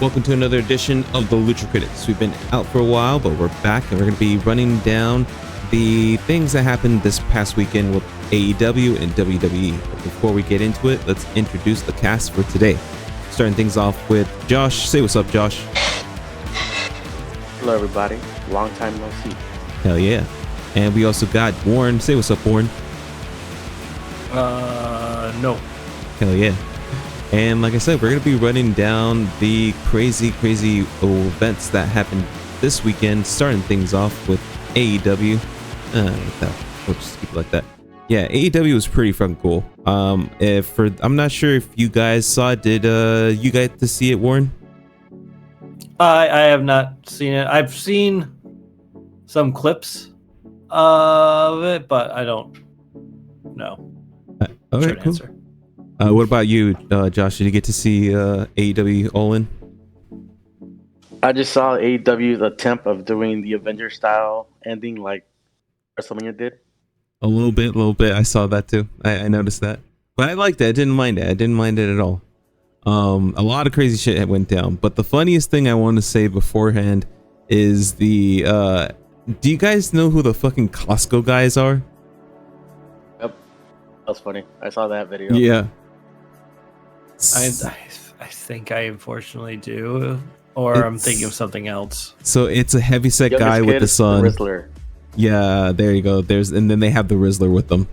Welcome to another edition of the Lucha Critics. We've been out for a while, but we're back and we're going to be running down the things that happened this past weekend with AEW and WWE. But before we get into it, let's introduce the cast for today. Starting things off with Josh. Say what's up, Josh. Hello, everybody. Long time no see. Hell yeah. And we also got Warren. Say what's up, Warren. No. Hell yeah. And like I said, we're going to be running down the crazy events that happened this weekend, starting things off with AEW. We'll just keep it like that. Yeah, AEW was pretty fucking cool. I'm not sure if you guys saw it. Did you get to see it, Warren? I have not seen it. I've seen some clips of it, but I don't know. Okay, Short cool. answer. What about you, Josh? Did you get to see AEW All In? I just saw AEW's attempt of doing the Avengers style ending like WrestleMania did. A little bit. I saw that too. I noticed that. But I liked it. I didn't mind it. at all. A lot of crazy shit went down. But the funniest thing I want to say beforehand is the... do you guys know who the fucking Costco guys are? Yep. That's funny. I saw that video. Yeah. I think I unfortunately do, or I'm thinking of something else. So it's a heavyset Youngest guy with kid, the son. The Rizzler. Yeah, there you go. And then they have the Rizzler with them.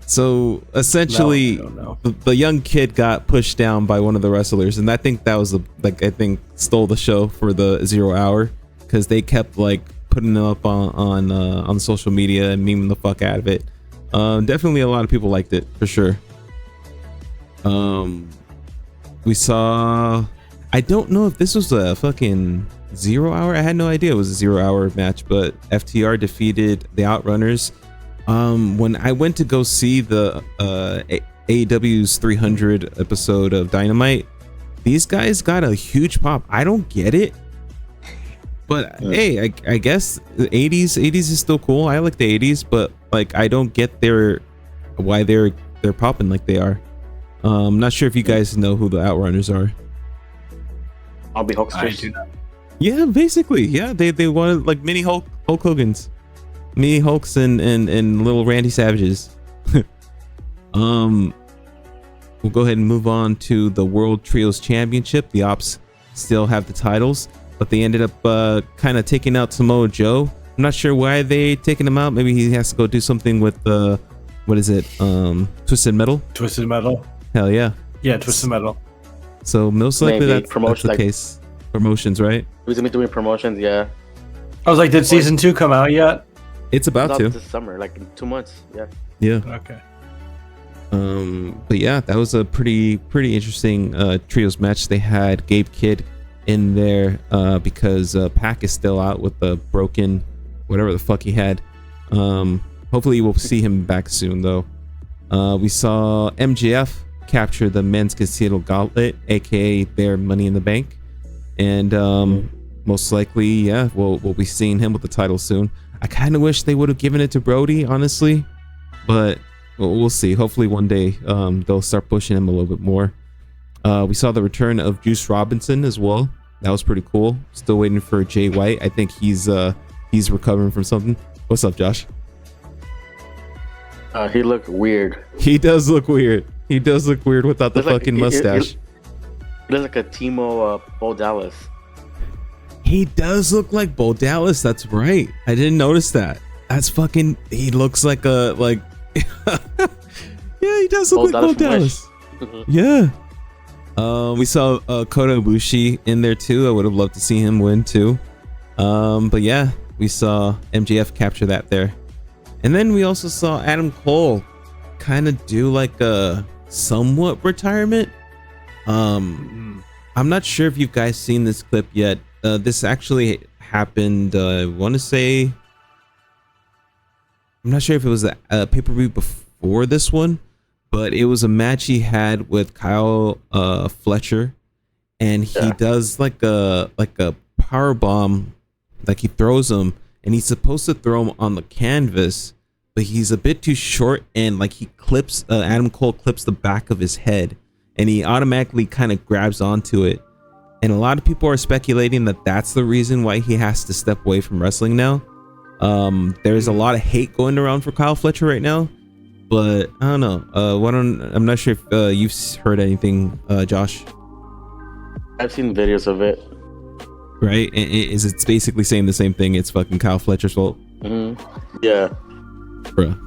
So essentially, the young kid got pushed down by one of the wrestlers, and I think that was stole the show for the 0 hour, because they kept like putting it up on social media and memeing the fuck out of it. Definitely a lot of people liked it for sure. We saw, I don't know if this was a fucking 0 hour. I had no idea it was a 0 hour match, but FTR defeated the Outrunners. When I went to go see the AEW's 300 episode of Dynamite, these guys got a huge pop. I don't get it, but hey, I guess the 80s is still cool. I like the 80s, but like I don't get why they're popping like they are. I'm not sure if you guys know who the Outrunners are. I'll be Hulksters. I do not. Yeah, basically, yeah. They wanted like mini Hulk Hogan's, mini Hulks and little Randy Savages. We'll go ahead and move on to the World Trios Championship. The Ops still have the titles, but they ended up kind of taking out Samoa Joe. I'm not sure why they taking him out. Maybe he has to go do something with what is it? Twisted Metal. Twisted Metal. Hell yeah. Yeah, Twisted Metal. So most likely that's the like, case. Promotions, right? Who's gonna be doing promotions? Yeah. I was like, did season 2 come out yet? It's about to. This summer, like in 2 months. Yeah. Yeah. Okay. But yeah, that was a pretty interesting trios match. They had Gabe Kidd in there because Pac is still out with the broken whatever the fuck he had. Hopefully we'll see him back soon though. We saw MJF capture the men's concealed gauntlet, aka their Money in the Bank, and most likely, yeah, we'll be seeing him with the title soon. I kind of wish they would have given it to Brody, honestly, but we'll see. Hopefully one day they'll start pushing him a little bit more. We saw the return of Juice Robinson as well. That was pretty cool. Still waiting for Jay White. I think he's recovering from something. What's up, Josh? He looked weird. He does look weird. He does look weird without the fucking mustache. He looks like a Timo Bo Dallas. He does look like Bo Dallas. That's right. I didn't notice that. That's fucking. He looks like a yeah, he does look like Bo Dallas. Yeah. We saw Kota Ibushi in there too. I would have loved to see him win too. But yeah, we saw MJF capture that there. And then we also saw Adam Cole kind of do like a somewhat retirement. I'm not sure if you guys seen this clip yet. This actually happened, I want to say, I'm not sure if it was a pay-per-view before this one, but it was a match he had with Kyle Fletcher, and he does like a power bomb, like he throws him, and he's supposed to throw him on the canvas, but he's a bit too short, and like he clips Adam Cole clips the back of his head, and he automatically kind of grabs onto it, and a lot of people are speculating that that's the reason why he has to step away from wrestling now. There's a lot of hate going around for Kyle Fletcher right now, but I don't know. I'm not sure if you've heard anything, Josh. I've seen videos of it. Right? It's basically saying the same thing. It's fucking Kyle Fletcher's fault. Mm-hmm. Yeah. Bruh.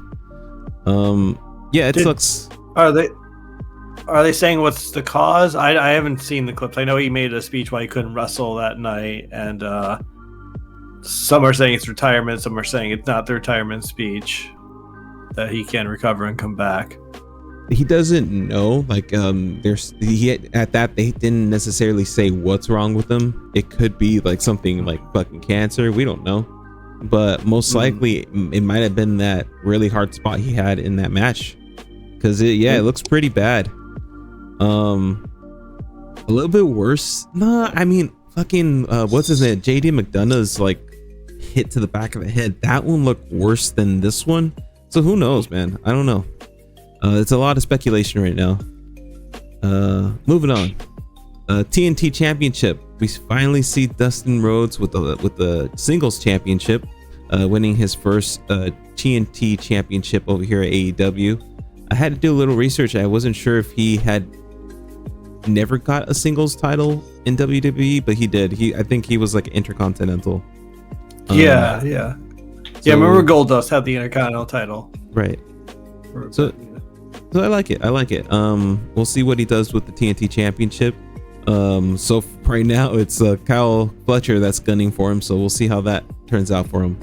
Yeah, it sucks. Are they saying what's the cause? I haven't seen the clips. I know he made a speech why he couldn't wrestle that night, and some are saying it's retirement, some are saying it's not the retirement speech, that he can recover and come back. He doesn't know. Like, they didn't necessarily say what's wrong with him. It could be like something like fucking cancer. We don't know, but most likely it might have been that really hard spot he had in that match, because it looks pretty bad. A little bit worse. Nah, I mean, fucking what's his name? JD McDonough's like hit to the back of the head. That one looked worse than this one. So who knows, man? I don't know. It's a lot of speculation right now. Moving on. TNT Championship. We finally see Dustin Rhodes with the singles championship, winning his first TNT Championship over here at AEW. I had to do a little research. I wasn't sure if he had never got a singles title in WWE, but he did. I think he was like Intercontinental. Yeah. So, remember Goldust had the Intercontinental title. Right. So I like it. We'll see what he does with the TNT Championship. So right now it's Kyle Fletcher that's gunning for him. So we'll see how that turns out for him.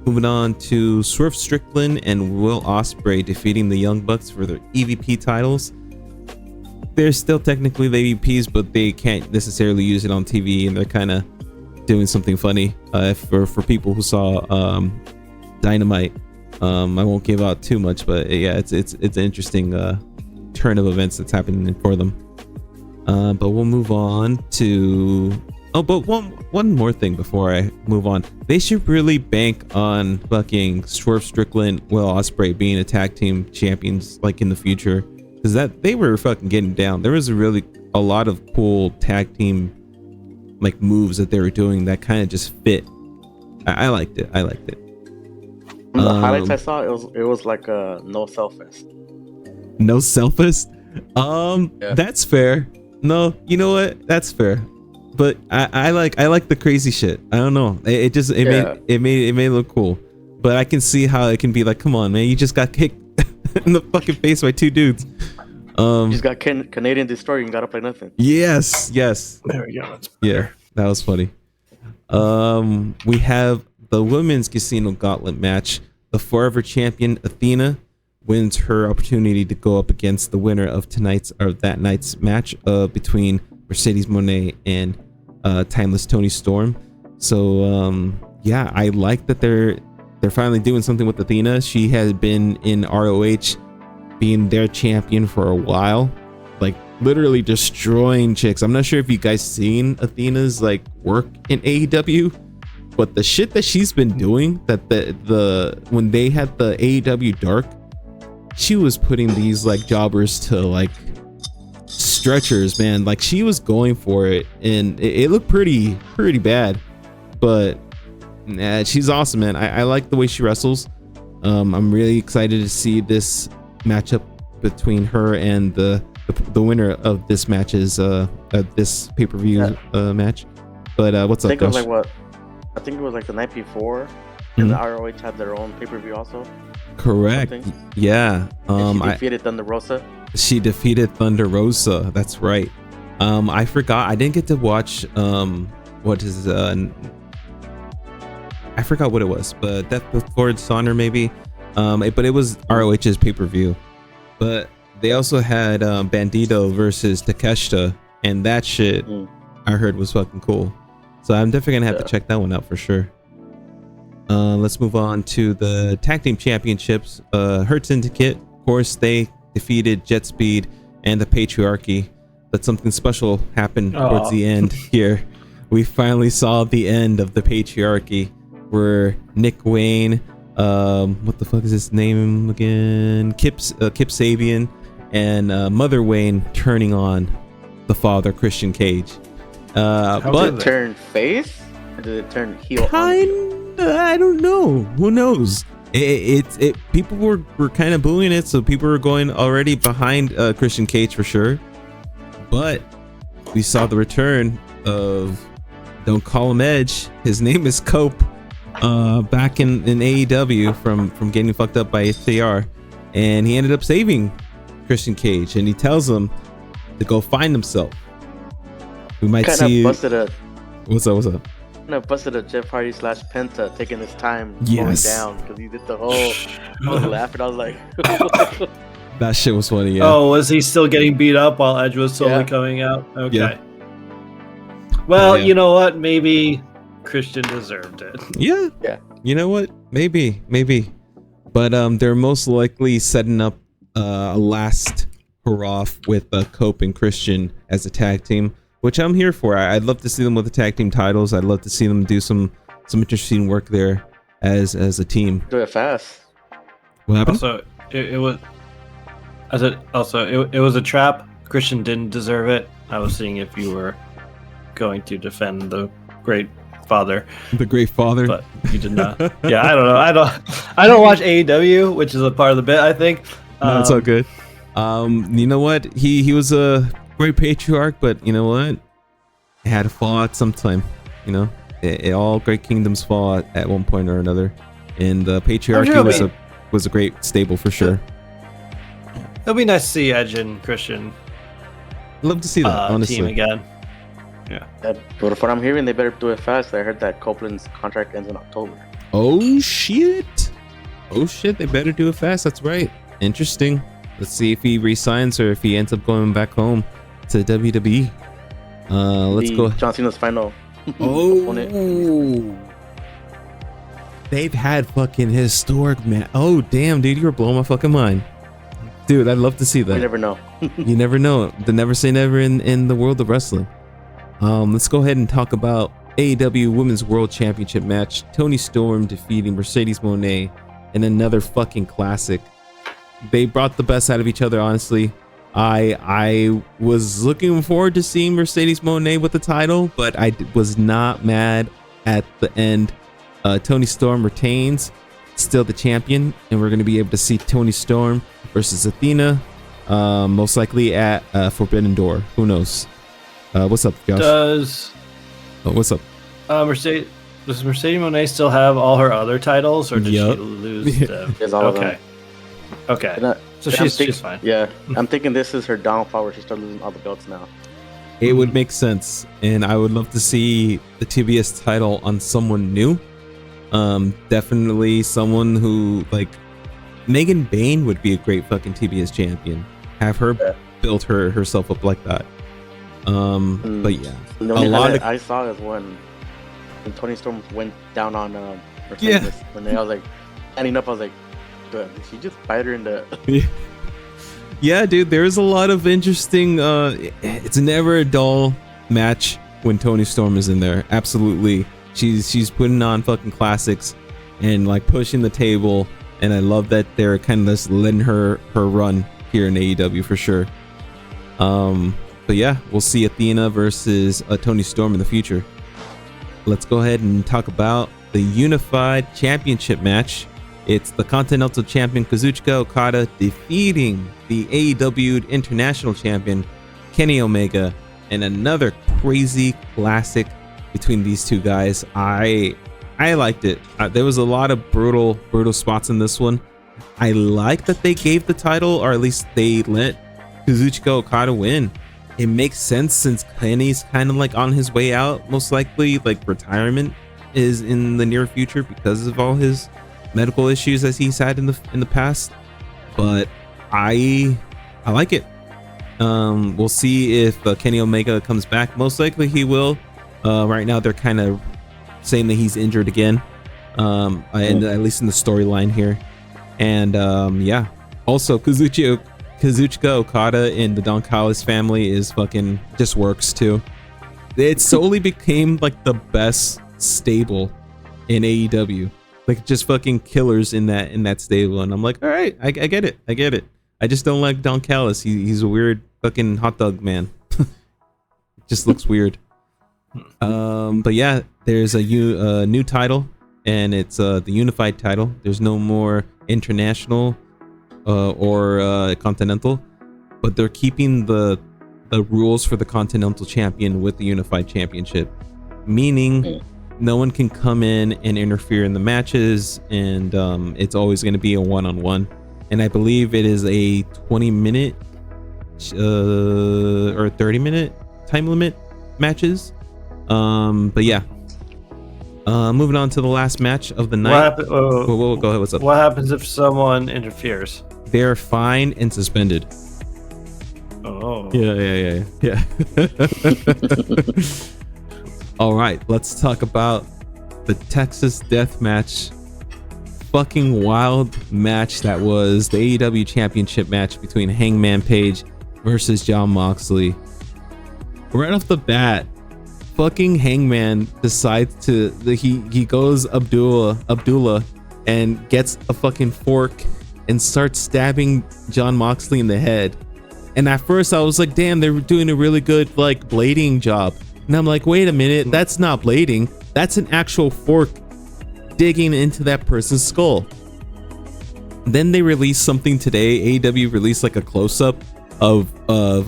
Moving on to Swerve Strickland and Will Ospreay defeating the Young Bucks for their EVP titles. They're still technically the EVPs, but they can't necessarily use it on TV, and they're kind of doing something funny. For people who saw Dynamite, I won't give out too much, but yeah, it's an interesting turn of events that's happening for them. But we'll move on to but one more thing before I move on. They should really bank on fucking Swerve Strickland, Will Ospreay being a tag team champions like in the future, because that they were fucking getting down. There was a lot of cool tag team like moves that they were doing that kind of just fit. I liked it. The highlights I saw, it was like a no self-fest. No self-fest? Yeah. That's fair. No, you know what? That's fair. But I like the crazy shit. I don't know. It made it look cool. But I can see how it can be like, come on, man, you just got kicked in the fucking face by two dudes. You just got Canadian Destroyer and got up like nothing. Yes. There we go. Yeah, that was funny. We have the women's Casino Gauntlet match. The forever champion Athena wins her opportunity to go up against the winner of that night's match between Mercedes Moné and Timeless Toni Storm. So yeah, I like that they're finally doing something with Athena. She has been in ROH being their champion for a while, like literally destroying chicks. I'm not sure if you guys seen Athena's like work in AEW, but the shit that she's been doing, that the when they had the AEW Dark, she was putting these like jobbers to like stretchers, man. Like she was going for it, and it looked pretty bad, but she's awesome, man. I like the way she wrestles. I'm really excited to see this matchup between her and the winner of this match's this pay-per-view match. But what's up, Josh? I think it was like the night before, and the ROH had their own pay-per-view also. Correct. Yeah. And she defeated Thunder Rosa. She defeated Thunder Rosa. That's right. I forgot. I didn't get to watch what is I forgot what it was, but Death Before Dishonor maybe. But it was ROH's pay-per-view. But they also had Bandito versus Takeshita, and that shit I heard was fucking cool. So I'm definitely gonna have to check that one out for sure. Let's move on to the tag team championships. Hurt Syndicate, of course, they defeated Jet Speed and the Patriarchy, but something special happened towards the end here. We finally saw the end of the Patriarchy, where Nick Wayne, what the fuck is his name again? Kip Sabian and Mother Wayne turning on the father, Christian Cage. Did But it turn face or did it turn heel? I don't know. Who knows? It people were kind of booing it, so people were going already behind Christian Cage for sure. But we saw the return of, don't call him Edge, his name is Cope, back in AEW from getting fucked up by FTR, and he ended up saving Christian Cage, and he tells him to go find himself. We might see. What's up? Busted a Jeff Hardy / Penta taking his time Yes. going down because he did the whole. I was laughing. I was like, That shit was funny. Yeah. Oh, was he still getting beat up while Edge was slowly Yeah. coming out? Okay. Yeah. Well, Yeah. you know what? Maybe Christian deserved it. Yeah. Yeah. You know what? Maybe. But they're most likely setting up a last hurrah with Cope and Christian as a tag team, which I'm here for. I'd love to see them with the tag team titles. I'd love to see them do some interesting work there as a team. do it fast. What happened? Also, it was. It was a trap. Christian didn't deserve it. I was seeing if you were going to defend the great father, The Great Father. but you did not. Yeah, I don't know. I don't watch AEW, which is a part of the bit, I think. No, it's all good. You know what? He was a great patriarch, but you know what? It had to fall at some time. You know, all great kingdoms fall at one point or another, and the patriarchy was a great stable for sure. It'll be nice to see Edge and Christian Love to see that, honestly. team again. But from what I'm hearing, they better do it fast. I heard that Copeland's contract ends in October. Oh shit! They better do it fast. That's right. Interesting. Let's see if he resigns or if he ends up going back home to WWE. Let's go. John Cena's final. Oh, they've had fucking historic man. Oh damn, dude, you were blowing my fucking mind, dude. I'd love to see that. You never know. You never know. The never say never in the world of wrestling. Let's go ahead and talk about AEW Women's World Championship match. Toni Storm defeating Mercedes Moné in another fucking classic. They brought the best out of each other, honestly. I was looking forward to seeing Mercedes Moné with the title, but I was not mad at the end. Toni Storm retains, still the champion, and we're going to be able to see Toni Storm versus Athena, most likely at Forbidden Door. Who knows? What's up, Josh? What's up? Does Mercedes Moné still have all her other titles, or did she lose them? She has all of them. Okay. So she's fine. Yeah, I'm thinking this is her downfall where she started losing all the belts now. It would make sense, and I would love to see the TBS title on someone new. Definitely someone who, like, Megan Bayne would be a great fucking TBS champion. Have her build herself up like that. But yeah, The only thing I saw is when Toni Storm went down on Mercedes. When I was like standing up, I was like, did she just bite her in the? Yeah, dude. There's a lot of interesting. It's never a dull match when Toni Storm is in there. Absolutely, she's putting on fucking classics and like pushing the table. And I love that they're kind of just letting her run here in AEW for sure. But yeah, we'll see Athena versus Toni Storm in the future. Let's go ahead and talk about the Unified Championship match. It's the Continental Champion Kazuchika Okada defeating the AEW International Champion Kenny Omega, and another crazy classic between these two guys. I liked it. There was a lot of brutal spots in this one. I like that they gave the title, or at least they let Kazuchika Okada win. It makes sense since Kenny's kind of like on his way out, most likely like retirement is in the near future because of all his medical issues as he's had in the past. But I like it. We'll see if Kenny Omega comes back. Most likely he will. Right now they're kind of saying that he's injured again, and at least in the storyline here. And yeah, also Kazuchika Okada in the Don Callis family is fucking just works too. It solely became like the best stable in AEW, like just fucking killers in that stable. And I'm like, all right, I get it. I just don't like Don Callis. He's a weird fucking hot dog man. Just looks weird. But yeah, there's a new title, and it's the unified title. There's no more international or continental, but they're keeping the rules for the continental champion with the unified championship, meaning no one can come in and interfere in the matches, and it's always going to be a one-on-one. And I believe it is a 20-minute or 30-minute time limit matches. But yeah, moving on to the last match of the night. Whoa, go ahead. What's up? What happens if someone interferes? They're fined and suspended. Oh. Yeah. All right, let's talk about the Texas Deathmatch. Fucking wild match that was the AEW Championship match between Hangman Page versus Jon Moxley. Right off the bat, fucking Hangman decides to he goes Abdullah and gets a fucking fork and starts stabbing Jon Moxley in the head. And at first I was like, damn, they're doing a really good like blading job. And I'm like, wait a minute, that's not blading, that's an actual fork digging into that person's skull. Then they released something today. AEW released like a close-up of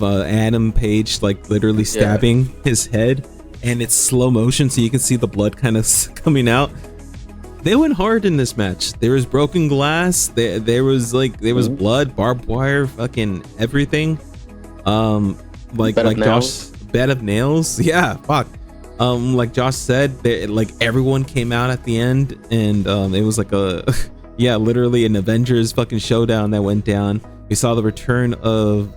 Adam Page like literally stabbing his head, and it's slow motion, so you can see the blood kind of coming out. They went hard in this match. There was broken glass. There was blood, barbed wire, fucking everything. Like Josh, bed of nails. Yeah, fuck. Like Josh said, like everyone came out at the end, and it was like a literally an Avengers fucking showdown that went down. We saw the return of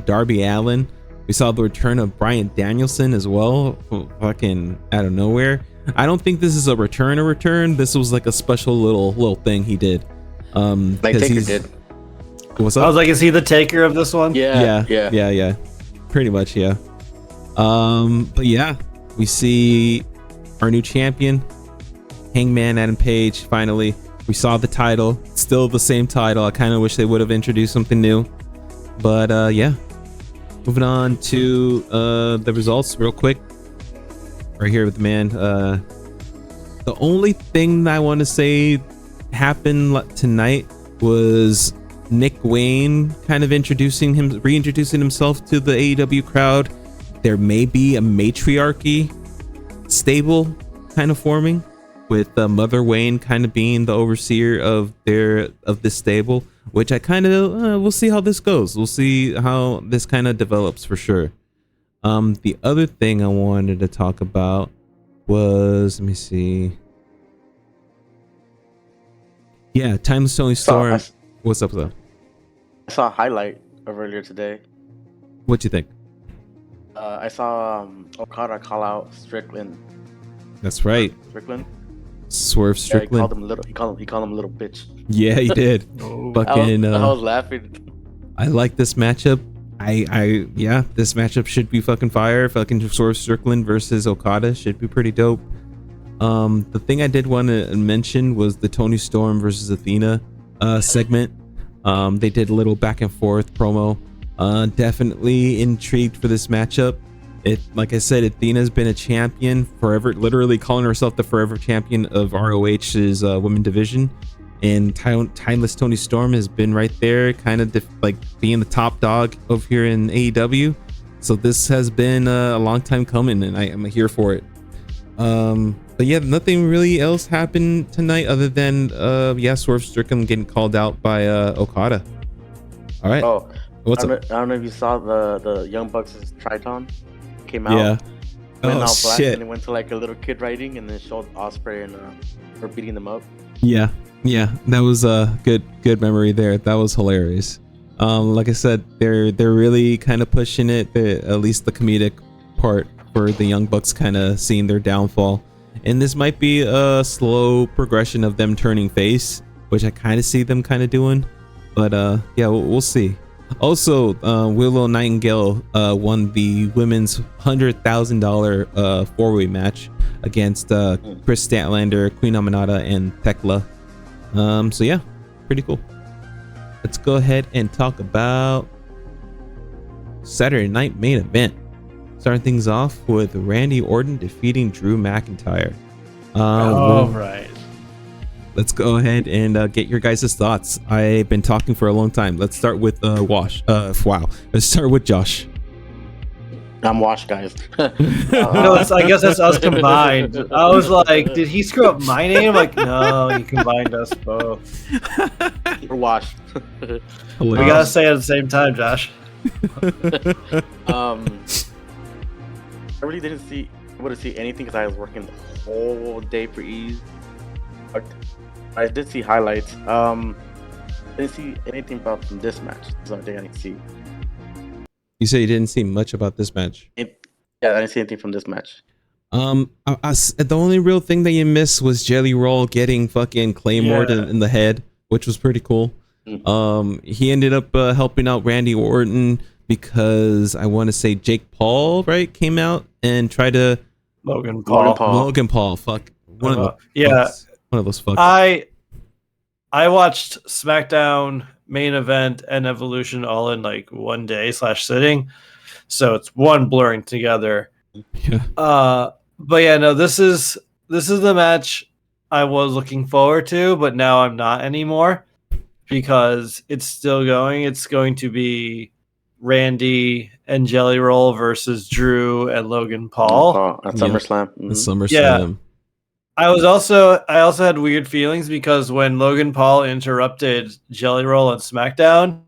Darby Allin. We saw the return of Bryan Danielson as well, fucking out of nowhere. I don't think this is a return. This was like a special little thing he did. Like Taker did. What's up? I was like, is he the taker of this one? Yeah. Pretty much, yeah. But yeah, we see our new champion, Hangman Adam Page. Finally, we saw the title. Still the same title. I kind of wish they would have introduced something new. But yeah, moving on to the results real quick. Right here with the man. The only thing that I want to say happened tonight was Nick Wayne kind of reintroducing himself to the AEW crowd. There may be a matriarchy stable kind of forming, with Mother Wayne kind of being the overseer of this stable, which I kind of we'll see how this goes. We'll see how this kind of develops for sure. The other thing I wanted to talk about was, let me see. Yeah, Timeless Toni Storm. What's up, though? I saw a highlight of earlier today. What'd you think? I saw Okada call out Strickland. That's right. Strickland. Swerve Strickland. Yeah, he called him a little bitch. Yeah, he did. Fucking. I was laughing. I like this matchup. This matchup should be fucking fire. Fucking Swerve Strickland versus Okada should be pretty dope. The thing I did want to mention was the Toni Storm versus Athena segment. They did a little back and forth promo. Definitely intrigued for this matchup. Like I said, Athena's been a champion forever, literally calling herself the forever champion of ROH's women division. And Timeless Toni Storm has been right there, kind of like being the top dog over here in AEW. So this has been a long time coming, and I'm here for it. But yeah, nothing really else happened tonight other than Swerve Strickland getting called out by Okada. All right. Oh, what's up? I don't know if you saw the Young Bucks' Triton came out. Yeah. Went all black, and it went to like a little kid riding, and then showed Ospreay and her beating them up. Yeah, that was a good memory there. That was hilarious. Like I said, they're really kind of pushing it, at least the comedic part for the Young Bucks, kind of seeing their downfall. And this might be a slow progression of them turning face, which I kind of see them kind of doing. But yeah, we'll see. Also, Willow Nightingale won the women's $100,000 four-way match against Chris Statlander, Queen Aminata, and Tekla. So yeah, pretty cool. Let's go ahead and talk about Saturday night main event. Starting things off with Randy Orton defeating Drew McIntyre. Right. Let's go ahead and get your guys' thoughts. I've been talking for a long time. Let's start with wow. Let's start with Josh. I'm washed, guys. No, I guess that's us combined. I was like, did he screw up my name? Like, no, he combined us both. We're washed. We gotta say it at the same time, Josh. I really didn't see anything because I was working the whole day for ease. I did see highlights. Didn't see anything about from this match. That's the only thing I didn't see. You say you didn't see much about this match. Yeah, I didn't see anything from this match. The only real thing that you missed was Jelly Roll getting fucking Claymore in the head, which was pretty cool. He ended up helping out Randy Orton because I want to say Jake Paul, right, came out and tried to Logan Paul. Fuck. One of those fucks. I watched SmackDown main event and Evolution all in like one day / sitting, so it's one blurring together. Yeah. But yeah, no, this is the match I was looking forward to, but now I'm not anymore because it's still going. It's going to be Randy and Jelly Roll versus Drew and Logan Paul at SummerSlam. Yeah. SummerSlam. Yeah. I also had weird feelings because when Logan Paul interrupted Jelly Roll on SmackDown,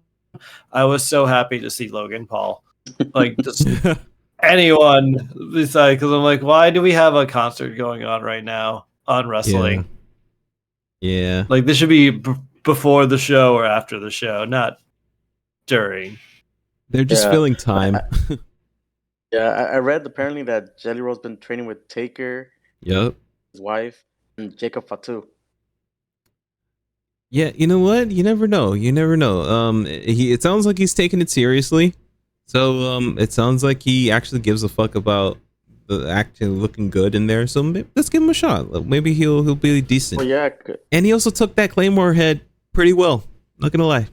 I was so happy to see Logan Paul. Like, just anyone besides, because I'm like, why do we have a concert going on right now on wrestling? Yeah. Like, this should be before the show or after the show, not during. They're just filling time. I read apparently that Jelly Roll's been training with Taker. Yep. His wife, and Jacob Fatu. Yeah, you know what? You never know. It sounds like he's taking it seriously. So it sounds like he actually gives a fuck about the acting looking good in there. So let's give him a shot. Maybe he'll be decent. Well, yeah. And he also took that Claymore head pretty well. Not gonna lie.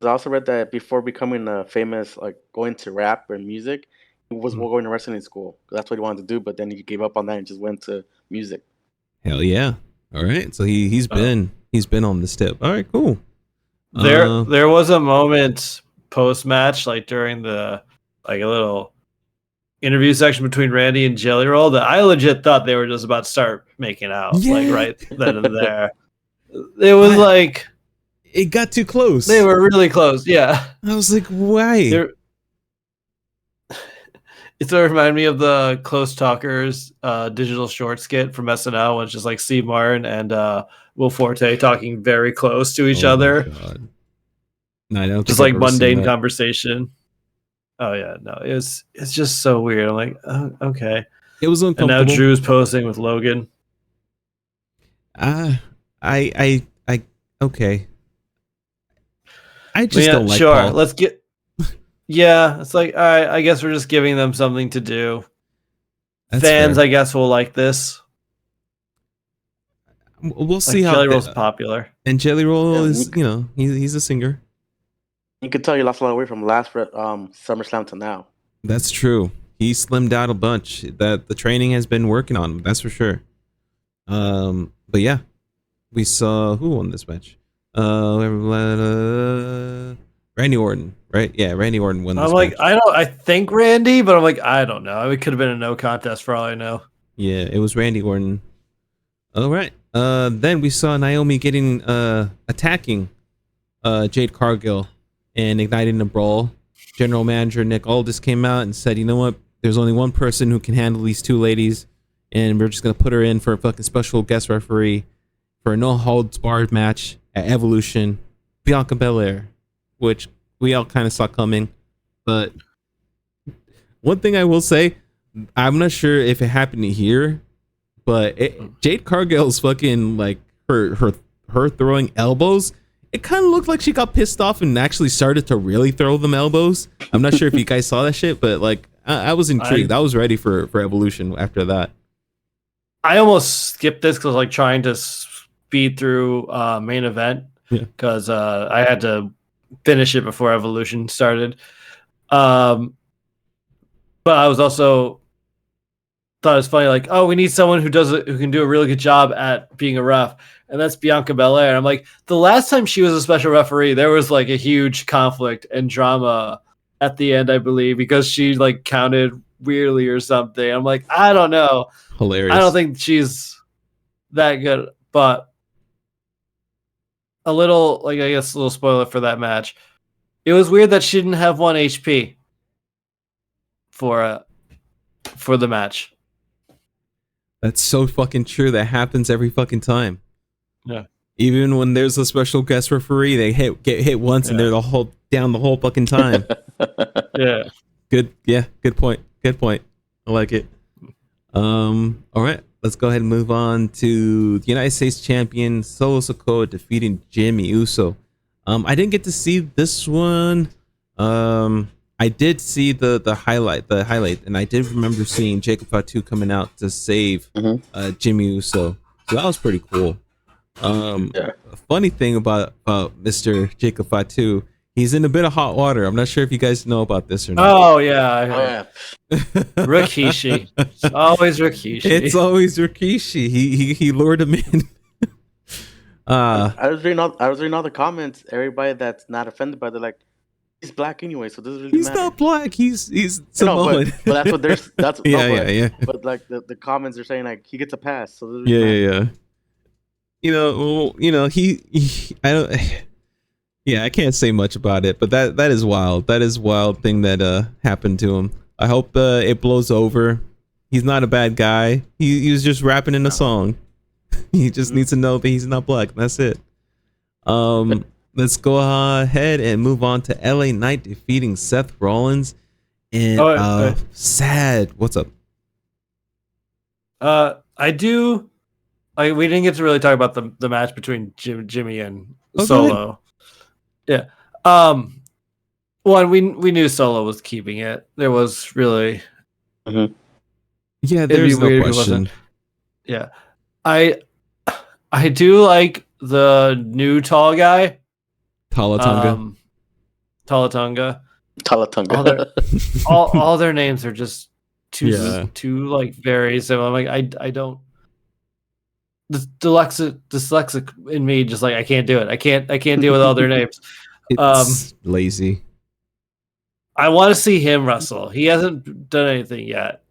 I also read that before becoming famous, like going to rap or music, he was going to wrestling school. That's what he wanted to do, but then he gave up on that and just went to music. Hell yeah! All right, so he's been on this tip. All right, cool. There was a moment post match, like during the a little interview section between Randy and Jelly Roll, that I legit thought they were just about to start making out, like right then and there. It was like it got too close. They were really close. Yeah, I was like, why? It sort of reminded me of the Close Talkers digital short skit from SNL, when it's just like Steve Martin and Will Forte talking very close to each other. God. No, I don't just like mundane conversation. Oh yeah, no, it's just so weird. I'm like, oh, okay. It was uncomfortable. And now Drew's posing with Logan. Okay. I just don't like Paul. Let's get. Yeah, it's like, all right, I guess we're just giving them something to do. That's fans, fair. I guess, will like this. We'll see how Jelly Roll's popular. And Jelly Roll is, he's a singer. You could tell you lost a lot of weight from last SummerSlam to now. That's true. He slimmed out a bunch. That the training has been working on him. That's for sure. But yeah, we saw who won this match. Randy Orton, right? Yeah, Randy Orton won this match. I think Randy, but I'm like, I don't know. It could have been a no contest for all I know. Yeah, it was Randy Orton. All right. Then we saw Naomi attacking Jade Cargill and igniting a brawl. General Manager Nick Aldis came out and said, you know what? There's only one person who can handle these two ladies, and we're just going to put her in for a fucking special guest referee for a no-holds-barred match at Evolution, Bianca Belair, which we all kind of saw coming. But one thing I will say, I'm not sure if it happened here, but Jade Cargill's fucking, like, her throwing elbows, it kind of looked like she got pissed off and actually started to really throw them elbows. I'm not sure if you guys saw that shit, but, like, I was intrigued. I was ready for Evolution after that. I almost skipped this because I was, like, trying to speed through main event because I had to finish it before Evolution started. But But I was also thought it was funny, like, oh, we need someone who can do a really good job at being a ref, and that's Bianca Belair. And I'm like, the last time she was a special referee, there was like a huge conflict and drama at the end, I believe, because she like counted weirdly or something. I'm like, I don't know. Hilarious. I don't think she's that good, but a little, like, I guess a little spoiler for that match. It was weird that she didn't have 1 HP for the match. That's so fucking true. That happens every fucking time. Yeah. Even when there's a special guest referee, they get hit once and they're down the whole fucking time. Yeah. Good. Yeah. Good point. Good point. I like it. All right. Let's go ahead and move on to the United States champion Solo Sikoa defeating Jimmy Uso. I didn't get to see this one. I did see the highlight, and I did remember seeing Jacob Fatu coming out to save Jimmy Uso. So that was pretty cool. A funny thing about Mr. Jacob Fatu, he's in a bit of hot water. I'm not sure if you guys know about this or not. Oh yeah. Rikishi. It's always Rikishi. It's always Rikishi. He lured him in. I was reading all the comments. Everybody that's not offended by, they're like, he's black anyway, so it doesn't really he's matter. Not black. He's Samoan. But that's what there's. That's yeah. But like the comments are saying, like, he gets a pass. So it doesn't Yeah. matter. I don't. Yeah, I can't say much about it, but that is wild. That is wild thing that happened to him. I hope it blows over. He's not a bad guy. He was just rapping in a song. He just needs to know that he's not black. That's it. Let's go ahead and move on to LA Knight defeating Seth Rollins. And sad. What's up? I do. We didn't get to really talk about the match between Jimmy and Solo. Yeah. One, we knew Solo was keeping it. There was really. Yeah, there's no question. Yeah, I do like the new tall guy. Talatonga. All their names are just too like very similar. I'm like, I don't. The dyslexic in me just like, I can't do it. I can't deal with all their names. It's lazy. I want to see him wrestle. He hasn't done anything yet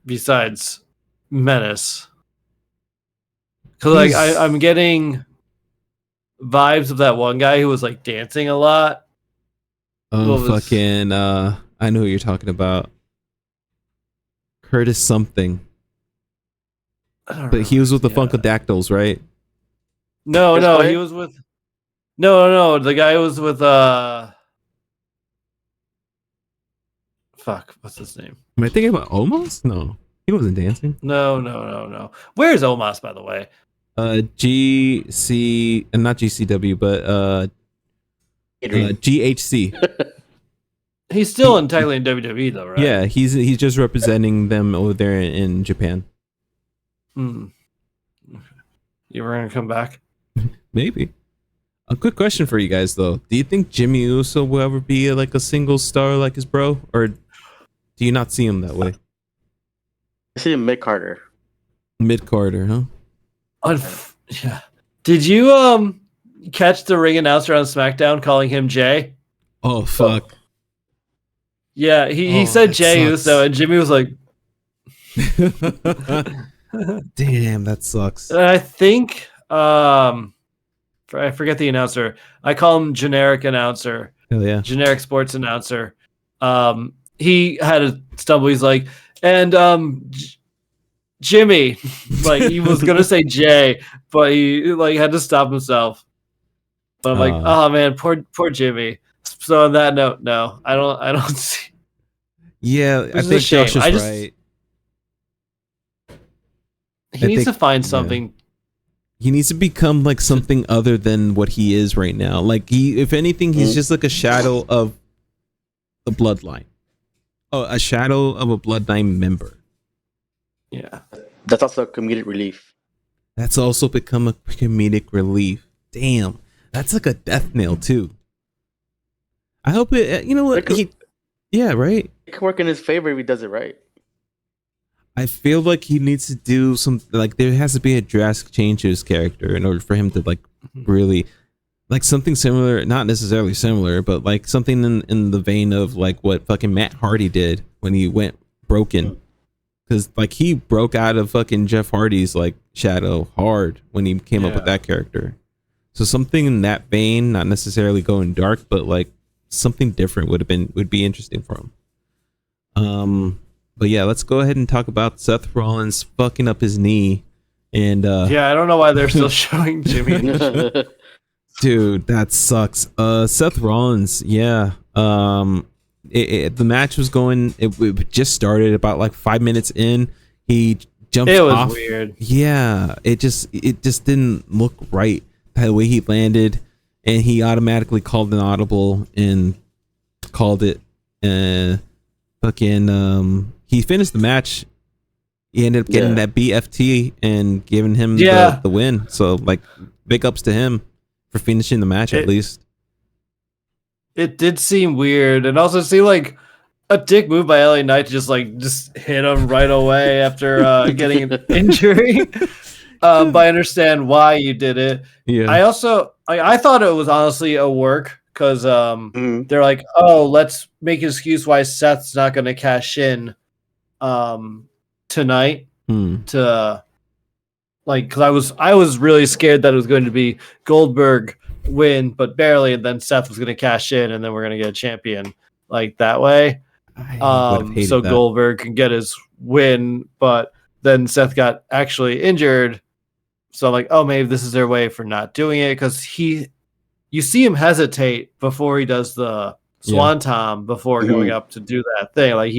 besides Menace. Because like I'm getting vibes of that one guy who was like dancing a lot. Oh, fucking! I know who you're talking about. Curtis something. But he was with the Funkadactyls, right? No, he was with. No, the guy was with Fuck, what's his name? Am I thinking about Omos? No, he wasn't dancing. No. Where's Omos, by the way? GC, not GCW, but GHC. He's still entirely in WWE though, right? Yeah, he's just representing them over there in Japan. You ever gonna come back? Maybe. A quick question for you guys though: do you think Jimmy Uso will ever be like a single star like his bro, or do you not see him that way? I see him mid-carder. Mid-carder, huh? Yeah. Did you catch the ring announcer on SmackDown calling him Jay? Oh fuck. Yeah, he said Jay Uso, and Jimmy was like, "Damn, that sucks." I think I forget the announcer. I call him generic announcer. Hell yeah. Generic sports announcer. He had a stumble. He's like, and Jimmy, like he was gonna say Jay, but he like had to stop himself. But I'm like, oh man, poor Jimmy. So on that note, no, I don't see. Yeah, I think Josh is right. He needs to find something. Yeah. He needs to become like something other than what he is right now. Like if anything, he's just like a shadow of the bloodline. Oh, a shadow of a bloodline member. Yeah. That's also a comedic relief. That's also become a comedic relief. Damn. That's like a death nail too. I hope it, you know what? Yeah, right. It could work in his favor if he does it right. I feel like he needs to do some, like there has to be a drastic change to his character in order for him to like really like something similar, not necessarily similar, but like something in the vein of like what fucking Matt Hardy did when he went broken. Because like he broke out of fucking Jeff Hardy's like shadow hard when he came up with that character. So something in that vein, not necessarily going dark, but like something different would be interesting for him. But yeah, let's go ahead and talk about Seth Rollins fucking up his knee. And I don't know why they're still showing Jimmy. dude, that sucks. Seth Rollins, yeah. The match was going. It just started about like 5 minutes in. He jumped It was off. weird. Yeah, it just didn't look right the way he landed, and he automatically called an audible and called it. He finished the match. He ended up getting that BFT and giving him the win. So like, big ups to him for finishing the match at least. It did seem weird, and also seemed like a dick move by LA Knight to just hit him right away after getting an injury. But I understand why you did it. Yeah. I also I thought it was honestly a work because they're like, oh, let's make an excuse why Seth's not going to cash in tonight to like, because I was really scared that it was going to be Goldberg win, but barely, and then Seth was going to cash in, and then we're going to get a champion like that way. So that Goldberg can get his win, but then Seth got actually injured. So I'm like, oh, maybe this is their way for not doing it, because you see him hesitate before he does the Swanton before going up to do that thing. Like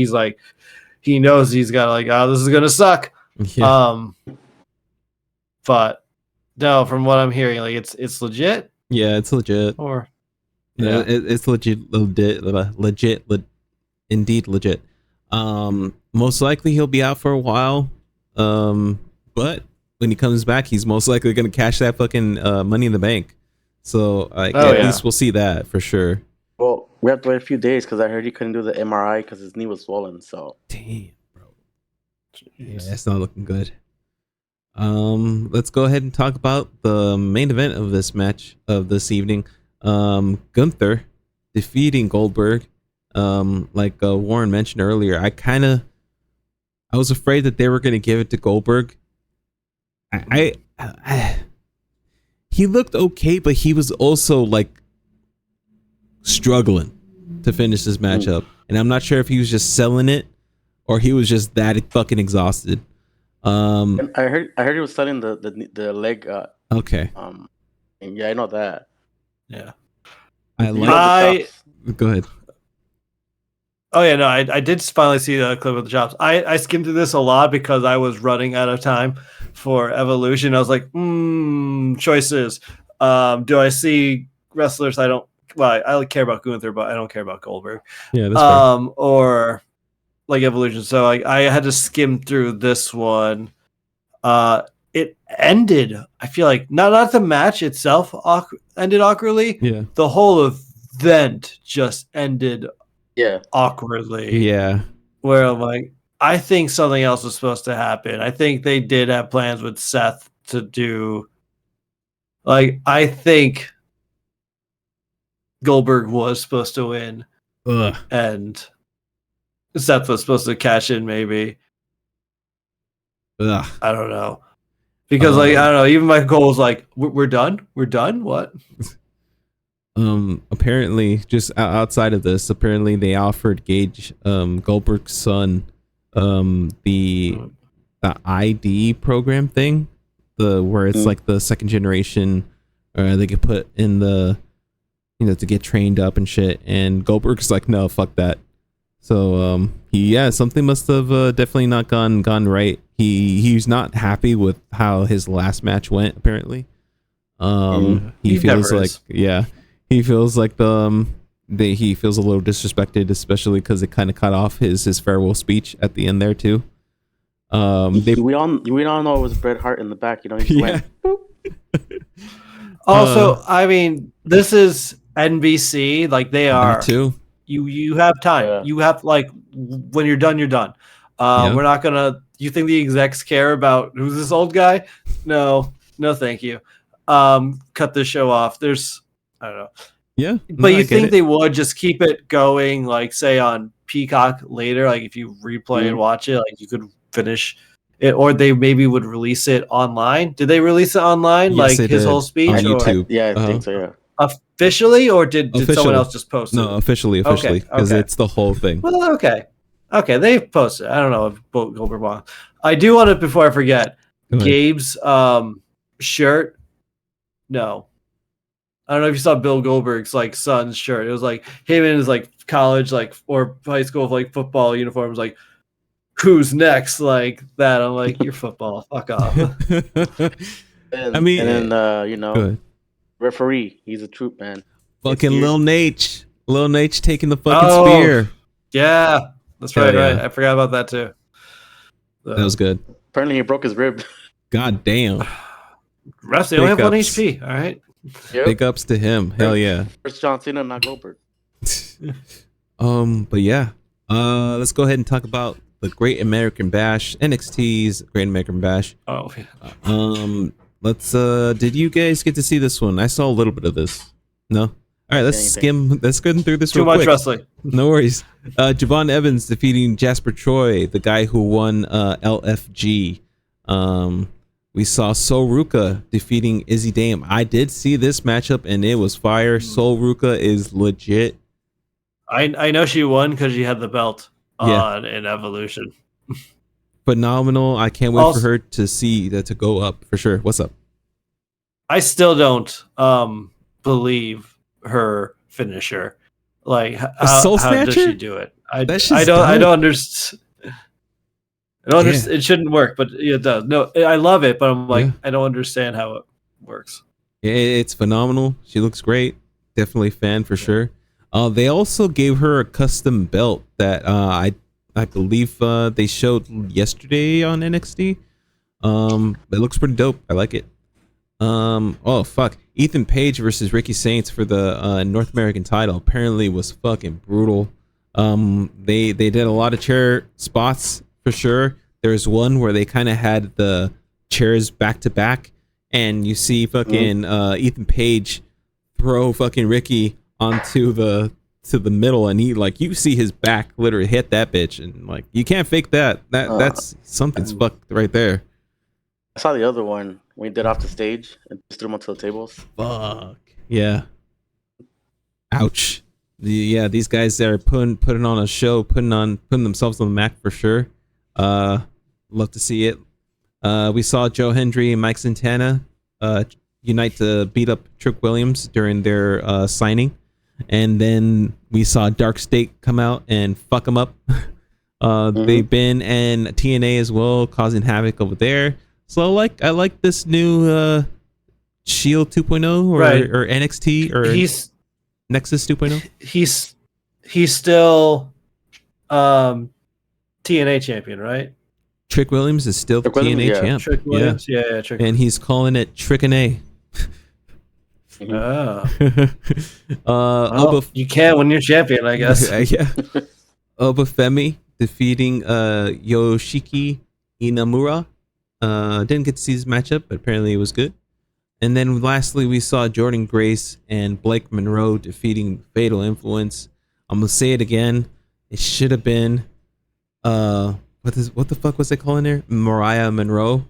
he knows he's got like, oh, this is gonna suck. Yeah. But no, from what I'm hearing, like it's legit. Yeah, it's legit. Or it's legit, indeed legit. Most likely he'll be out for a while. But when he comes back, he's most likely gonna cash that fucking Money in the Bank. So at least we'll see that for sure. Well, we have to wait a few days because I heard he couldn't do the MRI because his knee was swollen. So damn, bro. Yeah, that's not looking good. Let's go ahead and talk about the main event of this match of this evening. Gunther defeating Goldberg. Like Warren mentioned earlier, I was afraid that they were going to give it to Goldberg. He looked okay, but he was also like struggling to finish this matchup, and I'm not sure if he was just selling it or he was just that fucking exhausted. And I heard he was selling the leg. Okay. And yeah, I know that. Yeah. Go ahead. Oh yeah, no, I did finally see the clip of the chops. I skimmed through this a lot because I was running out of time for Evolution. I was like, choices. Do I see wrestlers I don't? Well, I care about Gunther, but I don't care about Goldberg. Yeah, that's fair. Or like Evolution. So I had to skim through this one. It ended. I feel like not the match itself ended awkwardly. Yeah, the whole event just ended. Awkwardly. Yeah. Where I'm like, I think something else was supposed to happen. I think they did have plans with Seth to do. Like, I think Goldberg was supposed to win. And Seth was supposed to cash in, maybe. I don't know. Because, I don't know. Even my goal was like, we're done? We're done? What? Apparently, just outside of this, apparently they offered Gage, Goldberg's son, the ID program thing, where it's like the second generation, they could put in the, to get trained up and shit. And Goldberg's like, no, fuck that. So, something must have definitely not gone right. He's not happy with how his last match went. Apparently, he feels like, he feels like he feels a little disrespected, especially because it kind of cut off his farewell speech at the end there too. We all know it was Bret Hart in the back. He just went. Also, I mean, this is NBC. Like they are too. You have time. Yeah. You have when you're done, you're done. Yeah. We're not gonna. You think the execs care about who's this old guy? No, thank you. Cut the show off. There's, I don't know. Yeah. But you think they would just keep it going, like say on Peacock later, like if you replay and watch it, like you could finish it, or they maybe would release it online. Did they release it online, Yes, like his whole speech on YouTube? Yeah, I think so. Yeah. Officially, or did someone else just post it? No, officially, because it's the whole thing. Well, okay, they posted. I don't know if Goldberg won. I do want to, before I forget, Gabe's shirt. No, I don't know if you saw Bill Goldberg's son's shirt. It was like him in his college or high school football uniforms. Like, who's next? Like that. I'm like, you're football. Fuck off. I mean, and then referee, he's a troop man. Fucking Lil Nate taking the fucking spear. Yeah, that's right. I forgot about that too. That was good. Apparently, he broke his rib. God damn. Rest, they only have 1 HP. All right. Yep. Big ups to him. Hell yeah. First John Cena, not Goldberg. But yeah. Let's go ahead and talk about the Great American Bash, NXT's Great American Bash. Oh yeah. Let's did you guys get to see this one? I saw a little bit of this. No? All right, let's skim through this real quick. Too much wrestling. No worries. Javon Evans defeating Jasper Troy, the guy who won LFG. We saw Sol Ruka defeating Izzy Dame. I did see this matchup and it was fire. Sol Ruka is legit. I know she won because she had the belt on in Evolution. Phenomenal. I can't wait for her to see that to go up for sure. What's up? I still don't believe her finisher. Like how does she do it? I don't understand. I don't understand. It shouldn't work, but it does. No, I love it, but I'm like, I don't understand how it works. Yeah, it's phenomenal. She looks great. Definitely a fan for sure. They also gave her a custom belt that I believe they showed yesterday on NXT. It looks pretty dope. I like it. Oh fuck, Ethan Page versus Ricky Saints for the North American title apparently was fucking brutal. They did a lot of chair spots for sure. There's one where they kind of had the chairs back to back, and you see fucking Ethan Page throw fucking Ricky onto the middle, and he you see his back literally hit that bitch, and you can't fake that. That's something's fucked right there. I saw the other one when he did off the stage and just threw him onto the tables. Fuck yeah! Ouch. These guys are putting on a show, putting themselves on the map for sure. Love to see it. We saw Joe Hendry and Mike Santana unite to beat up Trick Williams during their signing. And then we saw Dark State come out and fuck them up. They've been in TNA as well, causing havoc over there. So I like this new Shield 2.0 or NXT or Nexus 2.0. He's still TNA champion, right? Trick Williams is still the TNA champ. Trick Williams, yeah. Trick and he's calling it Trick-N-A. You can when you're champion, I guess. Yeah. Obafemi defeating Yoshiki Inamura. Didn't get to see this matchup, but apparently it was good. And then lastly, we saw Jordan Grace and Blake Monroe defeating Fatal Influence. I'm gonna say it again. It should have been what the fuck was they calling her? Mariah Monroe.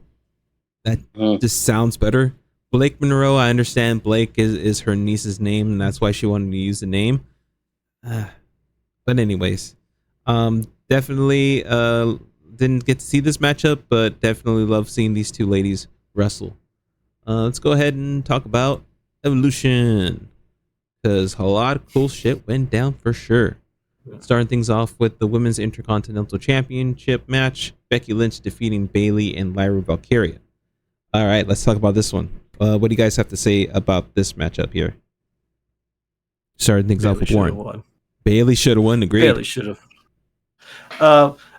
That just sounds better. Blake Monroe, I understand Blake is her niece's name, and that's why she wanted to use the name. But anyways, definitely didn't get to see this matchup, but definitely love seeing these two ladies wrestle. Let's go ahead and talk about Evolution, because a lot of cool shit went down for sure. Starting things off with the Women's Intercontinental Championship match, Becky Lynch defeating Bayley and Lyra Valkyria. All right, let's talk about this one. What do you guys have to say about this matchup here? Starting things off with Warren. Bayley should have won. Agreed. Bayley should have.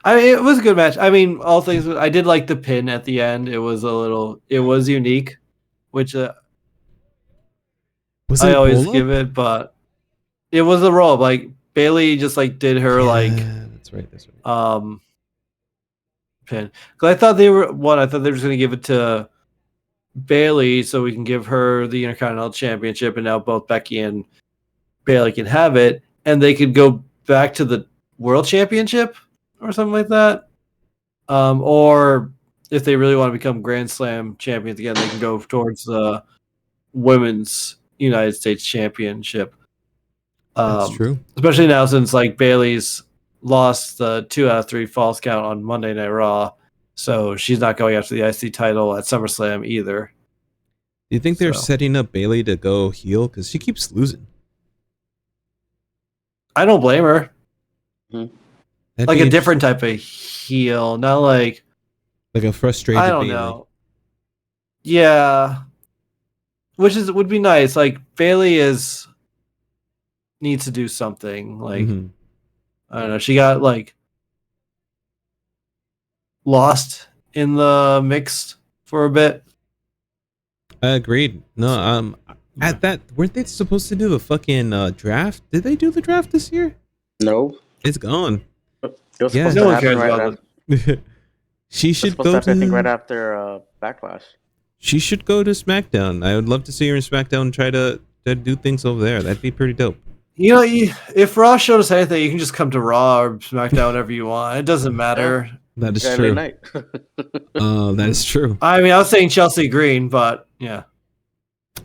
It was a good match. I mean, all things. I did like the pin at the end. It was unique, which I always give it. But it was a roll. Bailey just like did her that's right. pin. Because I thought they were just going to give it to Bailey so we can give her the Intercontinental Championship, and now both Becky and Bailey can have it, and they could go back to the World Championship or something like that. Or if they really want to become Grand Slam champions again, they can go towards the Women's United States Championship. That's true. Especially now since like Bailey's lost the 2 out of 3 falls count on Monday Night Raw, so she's not going after the IC title at SummerSlam either. Do you think they're setting up Bailey to go heel? Because she keeps losing. I don't blame her. That'd like be a different type of heel, not like a frustrated I don't Bailey. know. Yeah, would be nice. Like Bailey needs to do something. Like I don't know. She got like lost in the mix for a bit. I agreed. No, at that, weren't they supposed to do the fucking draft? Did they do the draft this year? No, it's gone. It was Yeah. supposed No to one happen cares right about after. it. She should Supposed go to happen, to. I think right after Backlash. She should go to SmackDown. I would love to see her in SmackDown and try to do things over there. That'd be pretty dope. You know, if Raw showed us anything, you can just come to Raw or SmackDown whenever you want. It doesn't matter. That is Saturday true. night. That is true. I mean, I was saying Chelsea Green, but yeah.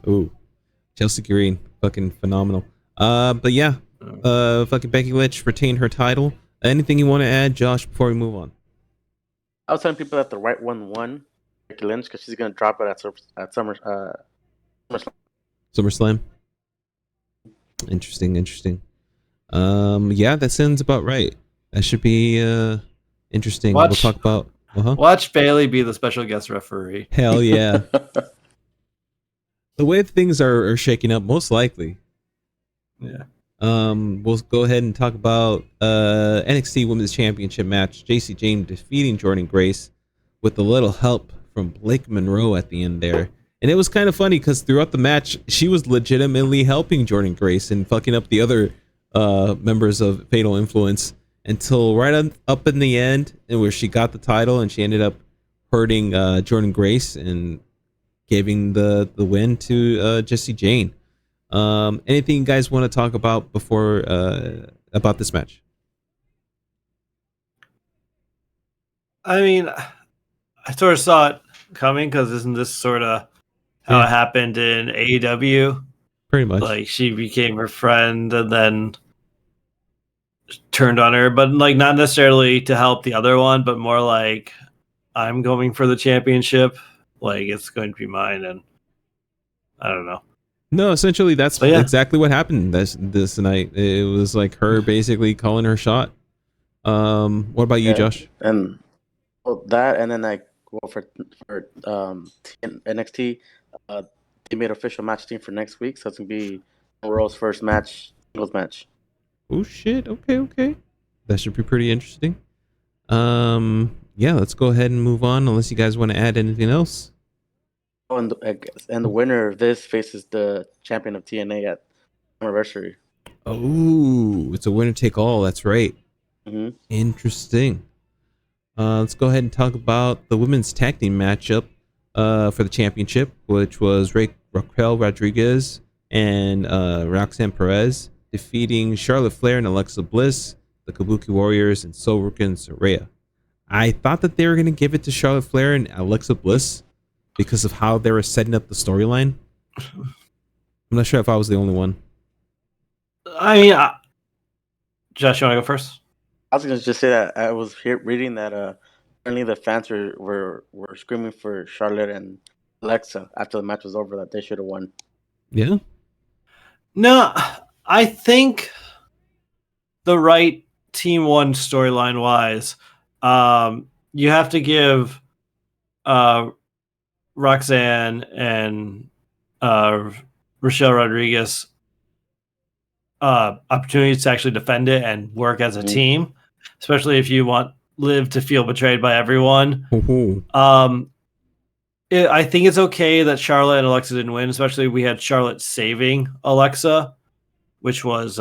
Ooh, Chelsea Green, fucking phenomenal. But yeah, fucking Becky Lynch retained her title. Anything you want to add, Josh, before we move on? I was telling people that the right one won, Becky Lynch, because she's gonna drop it at SummerSlam. Interesting. Yeah, that sounds about right. That should be interesting. We'll talk about. Watch Bailey be the special guest referee. Hell yeah. The way things are shaking up, most likely. Yeah. We'll go ahead and talk about NXT Women's Championship match. JC Jane defeating Jordynne Grace with a little help from Blake Monroe at the end there. And it was kind of funny because throughout the match, she was legitimately helping Jordynne Grace and fucking up the other members of Fatal Influence until right up in the end, where she got the title and she ended up hurting Jordynne Grace and giving the win to Jessie Jane. Anything you guys want to talk about before about this match? I mean, I sort of saw it coming because isn't this sort of how it happened in AEW? Pretty much. Like she became her friend and then turned on her, but like not necessarily to help the other one, but more like I'm going for the championship. Like it's going to be mine, and I don't know. No, essentially that's exactly what happened this night. It was like her basically calling her shot. What about you, Josh? And that, and then like for NXT, they made official match team for next week, so it's gonna be Royale's first singles match. Oh shit! Okay, that should be pretty interesting. Yeah, let's go ahead and move on. Unless you guys want to add anything else. Oh, and the winner of this faces the champion of TNA at Anniversary. Oh, it's a winner take all. That's right. Mm-hmm. Interesting. Let's go ahead and talk about the women's tag team matchup for the championship, which was Raquel Rodriguez and Roxanne Perez defeating Charlotte Flair and Alexa Bliss, the Kabuki Warriors, and Soraka and Saraya. I thought that they were going to give it to Charlotte Flair and Alexa Bliss because of how they were setting up the storyline. I'm not sure if I was the only one. I mean, Josh, you want to go first? I was going to just say that I was reading that apparently the fans were screaming for Charlotte and Alexa after the match was over that they should have won. Yeah? No, I think the right team won storyline wise. You have to give Roxanne and Rochelle Rodriguez opportunities to actually defend it and work as a team, especially if you want Liv to feel betrayed by everyone. I think it's okay that Charlotte and Alexa didn't win, especially we had Charlotte saving Alexa, which was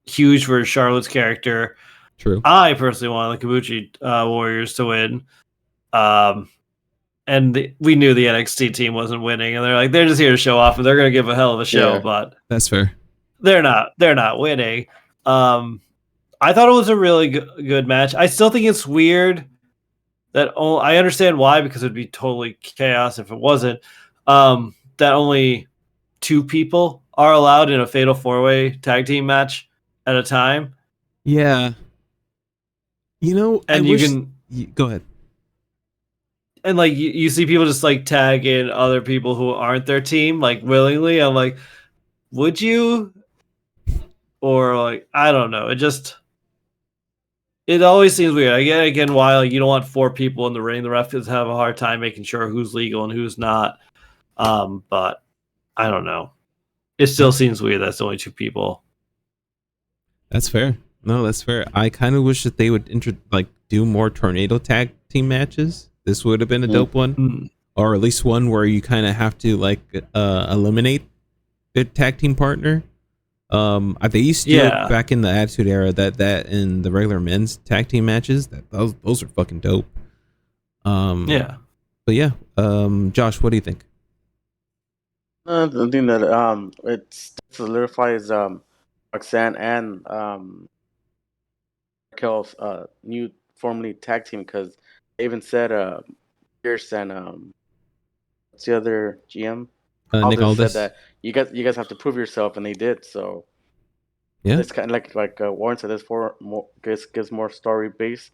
huge for Charlotte's character. True. I personally want the Kabuchi Warriors to win. And we knew the NXT team wasn't winning, and they're just here to show off, and they're going to give a hell of a show, but that's fair. They're not winning. I thought it was a really good match. I still think it's weird that I understand why, because it'd be totally chaos if it wasn't. That only 2 people are allowed in a fatal 4-way tag team match at a time. Yeah. And go ahead. And you see people just tag in other people who aren't their team willingly. I'm like, would you? Or I don't know. It always seems weird. I get again why you don't want 4 people in the ring. The ref does have a hard time making sure who's legal and who's not. But I don't know. It still seems weird that's only 2 people. That's fair. No, that's fair. I kind of wish that they would do more tornado tag team matches. This would have been a dope one, or at least one where you kind of have to eliminate the tag team partner. They used to do it back in the Attitude Era, that in the regular men's tag team matches, those are fucking dope. But yeah, Josh, what do you think? The thing that it solidifies Roxanne and Raquel's new formerly tag team, because they even said Pierce and what's the other GM? Nick Aldis said that you guys have to prove yourself, and they did. So yeah, it's kind of like Warren said, this gives more story base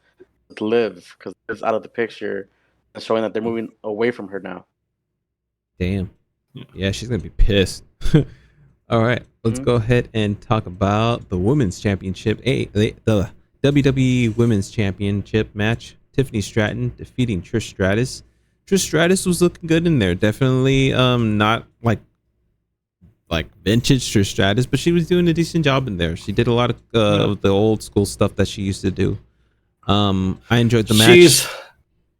to Liv, because it's out of the picture and showing that they're moving away from her now. Damn. Yeah, she's gonna be pissed. All right, let's go ahead and talk about the women's championship. The WWE Women's Championship match. Tiffany Stratton defeating Trish Stratus. Trish Stratus was looking good in there. Definitely not like vintage Trish Stratus, but she was doing a decent job in there. She did a lot of the old school stuff that she used to do. I enjoyed the match.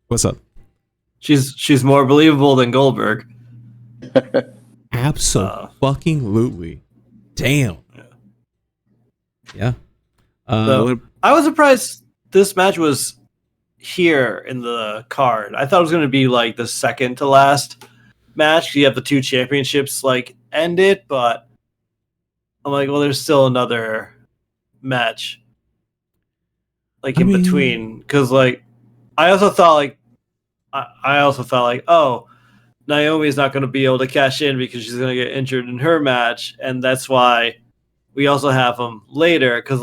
What's up? She's more believable than Goldberg. Absolutely. Damn. Yeah. I was surprised this match was here in the card. I thought it was going to be the second to last match. You have the 2 championships end it, but I'm like, well, there's still another match in between, because I also thought oh, Naomi's not going to be able to cash in because she's going to get injured in her match, and that's why we also have them later, because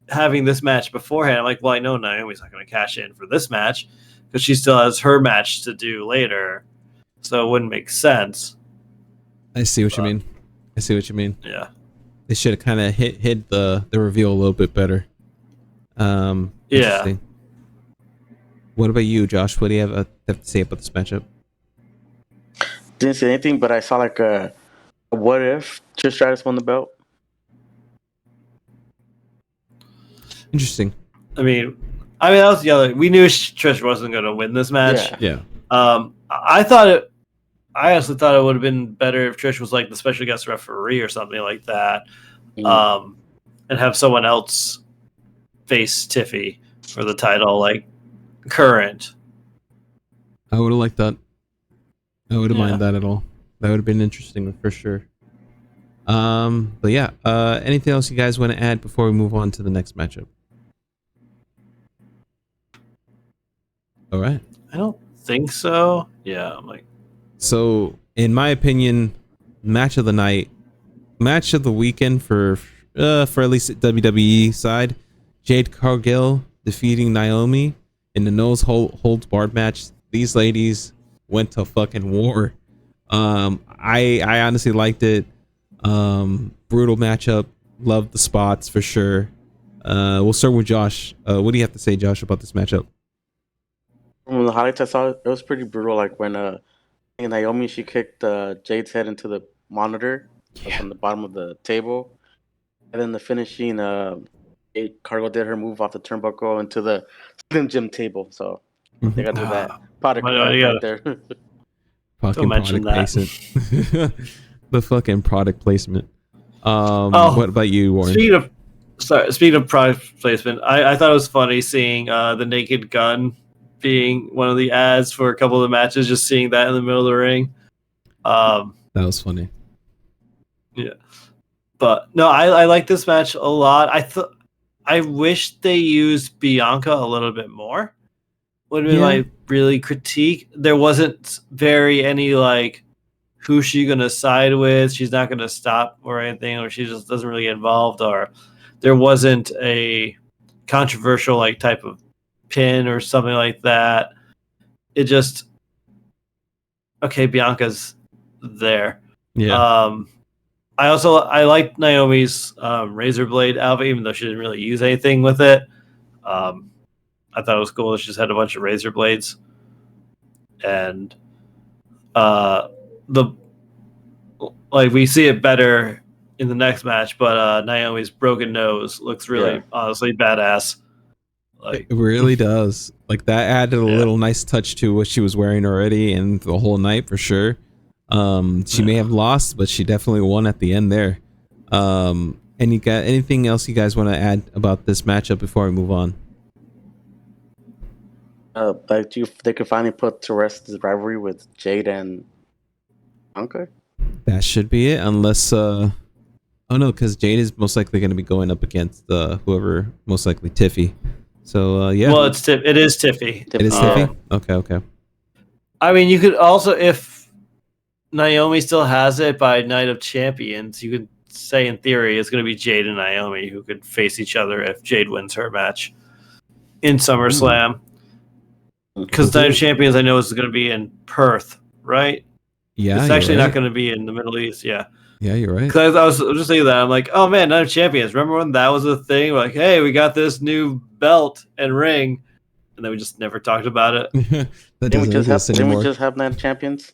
having this match beforehand, I'm like, well, I know Naomi's not going to cash in for this match because she still has her match to do later, so it wouldn't make sense. I see what you mean. Yeah, they should have kind of hid the reveal a little bit better. Interesting. What about you, Josh? What do you have to say about this matchup? Didn't say anything, but I saw a what if Trish Stratus won the belt. Interesting. I mean that was the other. We knew Trish wasn't going to win this match. Yeah. I honestly thought it would have been better if Trish was the special guest referee or something like that, and have someone else face Tiffy for the title, current. I would have liked that. I wouldn't mind that at all. That would have been interesting for sure. But yeah, anything else you guys want to add before we move on to the next matchup? All right. I don't think so. Yeah, So, in my opinion, match of the night, match of the weekend for at least WWE side, Jade Cargill defeating Naomi in the nose holds barred match. These ladies went to fucking war. I honestly liked it. Brutal matchup. Loved the spots for sure. We'll start with Josh. What do you have to say, Josh, about this matchup? From the highlights I saw, it was pretty brutal. When Naomi, she kicked Jade's head into the monitor on the bottom of the table, and then the finishing, Cargill did her move off the turnbuckle into the Slim Jim table. So they got to do that product right there. Fucking product placement. The fucking product placement. What about you, Warren? Sorry, speaking of product placement, I thought it was funny seeing the Naked Gun being one of the ads for a couple of the matches, just seeing that in the middle of the ring. That was funny. Yeah. But no, I like this match a lot. I wish they used Bianca a little bit more. Would have been my really critique. There wasn't any like who's she gonna side with, she's not gonna stop or anything, or she just doesn't really get involved, or there wasn't a controversial like type of pin or something like that. It just Bianca's there. Yeah. I liked Naomi's razor blade outfit, even though she didn't really use anything with it. I thought it was cool. She just had a bunch of razor blades, and we see it better in the next match. But Naomi's broken nose looks really honestly badass. Like, it really does. Like that added a little nice touch to what she was wearing already, and the whole night for sure. She may have lost, but she definitely won at the end there. And you got anything else you guys want to add about this matchup before we move on? They could finally put to rest this rivalry with Jade and Bianca. That should be it, unless oh no, because Jade is most likely going to be going up against whoever, most likely Tiffy. So yeah. Well, it is Tiffy. It is Tiffy. Okay. I mean, you could also, if Naomi still has it by Night of Champions, you could say in theory it's going to be Jade and Naomi who could face each other if Jade wins her match in SummerSlam. Because Night of Champions, I know, is going to be in Perth, right? Yeah, it's actually not going to be in the Middle East. Yeah, you're right. Because I was just thinking that, I'm like, oh man, Night of Champions. Remember when that was a thing? We're like, hey, we got this new belt and ring, and then we just never talked about it. Didn't we just have Night of Champions?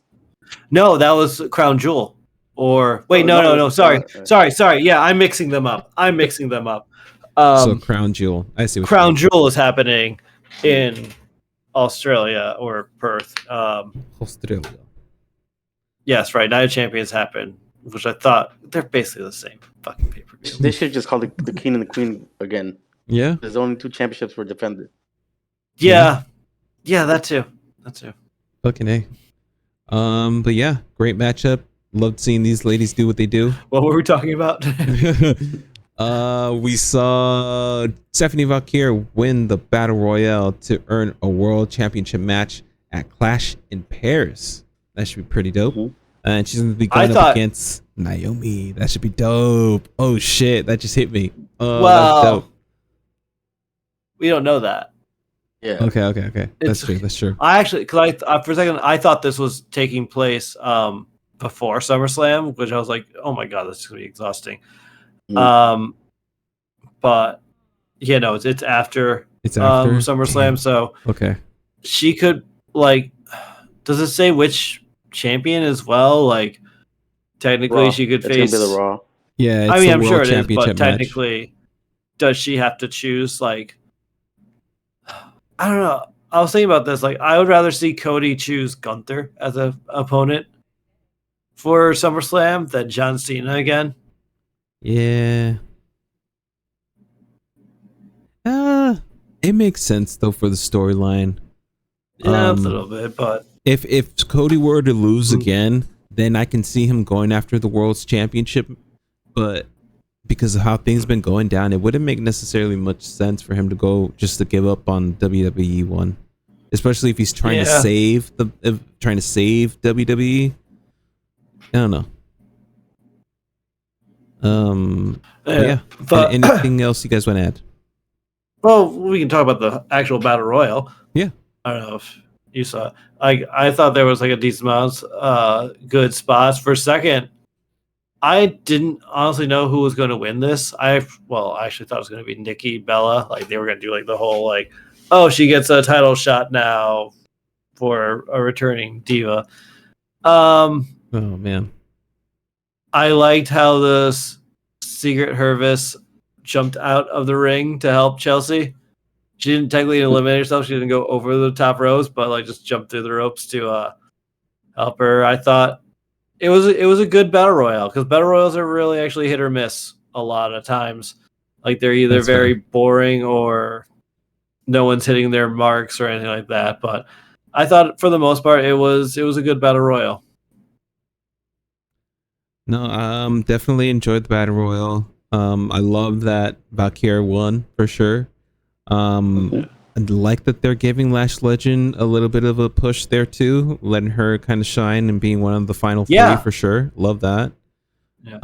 No, that was Crown Jewel. Or wait, no. Sorry. Yeah, I'm mixing them up. So Crown Jewel. I see. Crown Jewel is happening in Australia or Perth. Australia. Yes, right. Night of Champions happened, which I thought they're basically the same fucking pay-per-view. They should just call it the King and the Queen again. Yeah. There's only 2 championships were defended. Yeah, that too. Fucking A. But yeah, great matchup. Loved seeing these ladies do what they do. What were we talking about? We saw Stephanie Vaquer win the Battle Royale to earn a World Championship match at Clash in Paris. That should be pretty dope. Mm-hmm. And she's going to be going up against Naomi. That should be dope. Oh shit, that just hit me. That's dope. We don't know that. Yeah. Okay. That's true. I actually, because for a second, I thought this was taking place before SummerSlam, which I was like, oh my god, this is going to be exhausting. Mm. But yeah, no, it's after. It's after SummerSlam. Damn. So okay, she could does it say which champion as well? Like technically, Raw. She could face. It's gonna be the Raw. Yeah, I mean, I'm sure it is, but technically, does she have to choose? Like, I don't know. I was thinking about this. Like, I would rather see Cody choose Gunther as an opponent for SummerSlam than John Cena again. Yeah. It makes sense though for the storyline. Yeah, a little bit, but if Cody were to lose again, then I can see him going after the World's Championship. But because of how things been going down, it wouldn't make necessarily much sense for him to go just to give up on WWE one, especially if he's trying to save WWE. I don't know. But anything else you guys want to add? Well, we can talk about the actual Battle Royal. Yeah. I don't know if you saw it. I thought there was like a decent amount of good spots. For a second, I didn't honestly know who was going to win this. I actually thought it was going to be Nikki Bella. Like they were going to do like the whole like, oh, she gets a title shot now for a returning diva. Oh man. I liked how the Secret Hervis jumped out of the ring to help Chelsea. She didn't technically eliminate herself. She didn't go over the top ropes, but like just jumped through the ropes to help her. I thought it was a good battle royale because battle royals are really actually hit or miss a lot of times. Like they're either That's very fair. boring or no one's hitting their marks or anything like that. But I thought for the most part it was a good battle royal. No, definitely enjoyed the battle royal. I love that Vaquer won for sure. I like that they're giving Lash Legend a little bit of a push there too, letting her kind of shine and being one of the final three for sure. Love that. Yeah.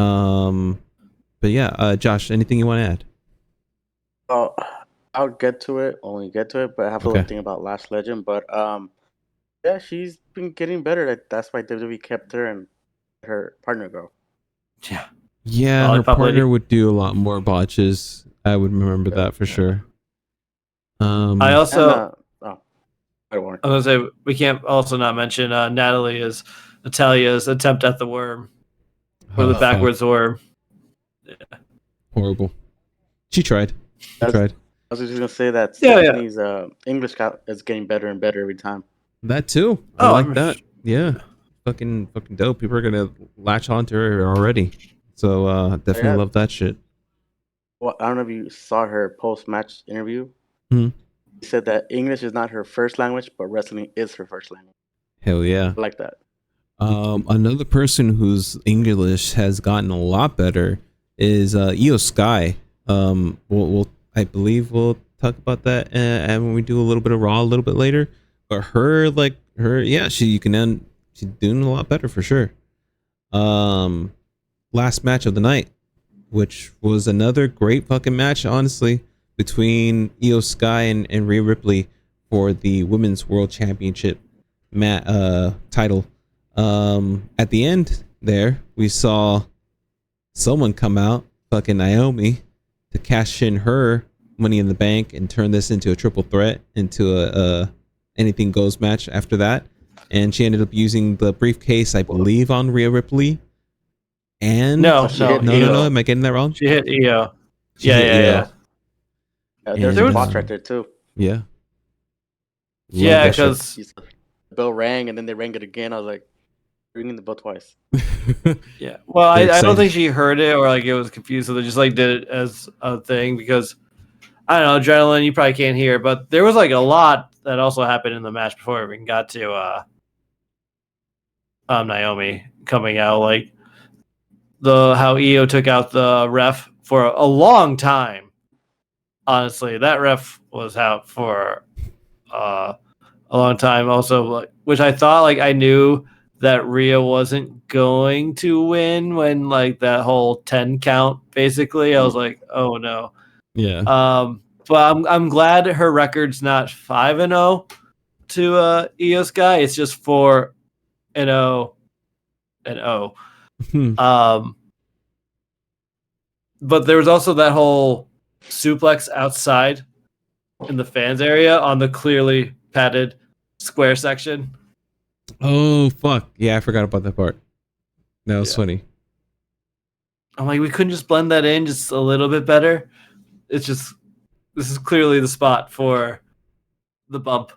But yeah, Josh, anything you want to add? Oh, I'll get to it when we get to it, but I have a little thing about Lash Legend. But yeah, she's been getting better. That's why WWE kept her and her partner go. Yeah. Yeah, her partner would do a lot more botches. I would remember that for sure. I also, I was gonna say we can't also not mention Natalia's attempt at the worm, or the backwards worm. Yeah. Horrible. She tried. I was just gonna say that Stephanie's English is getting better and better every time. That too. I like that. Yeah. Fucking dope. People are gonna latch onto her already. So definitely love that shit. Well, I don't know if you saw her post-match interview. Mm-hmm. She said that English is not her first language, but wrestling is her first language. Hell yeah. I like that. Another person whose English has gotten a lot better is Io Sky. I believe we'll talk about that and when we do a little bit of Raw a little bit later. But she's doing a lot better for sure. Last match of the night, which was another great fucking match, honestly, between Io Sky and Rhea Ripley for the Women's World Championship title. At the end there, we saw someone come out, fucking Naomi, to cash in her Money in the Bank and turn this into a triple threat, into a anything goes match after that. And she ended up using the briefcase, I believe, on Rhea Ripley. And no, am I getting that wrong? She hit Io. Yeah. There's a box right there too. Yeah. Yeah, because the bell rang and then they rang it again. I was like, ringing the bell twice. Yeah. Well, I don't think she heard it or like it was confused, so they just like did it as a thing because I don't know, adrenaline, you probably can't hear, but there was like a lot that also happened in the match before we got to Naomi coming out, like how Io took out the ref for a long time. Honestly, that ref was out for a long time. Also, like, which I thought, like, I knew that Rhea wasn't going to win when like that whole 10 count. Basically, I was like, oh no. Yeah. But I'm glad her record's not 5-0 to Io Sky. It's just 4-0. But there was also that whole suplex outside in the fans area on the clearly padded square section. Oh fuck. Yeah, I forgot about that part. That was funny. I'm like, we couldn't just blend that in just a little bit better. It's just, this is clearly the spot for the bump.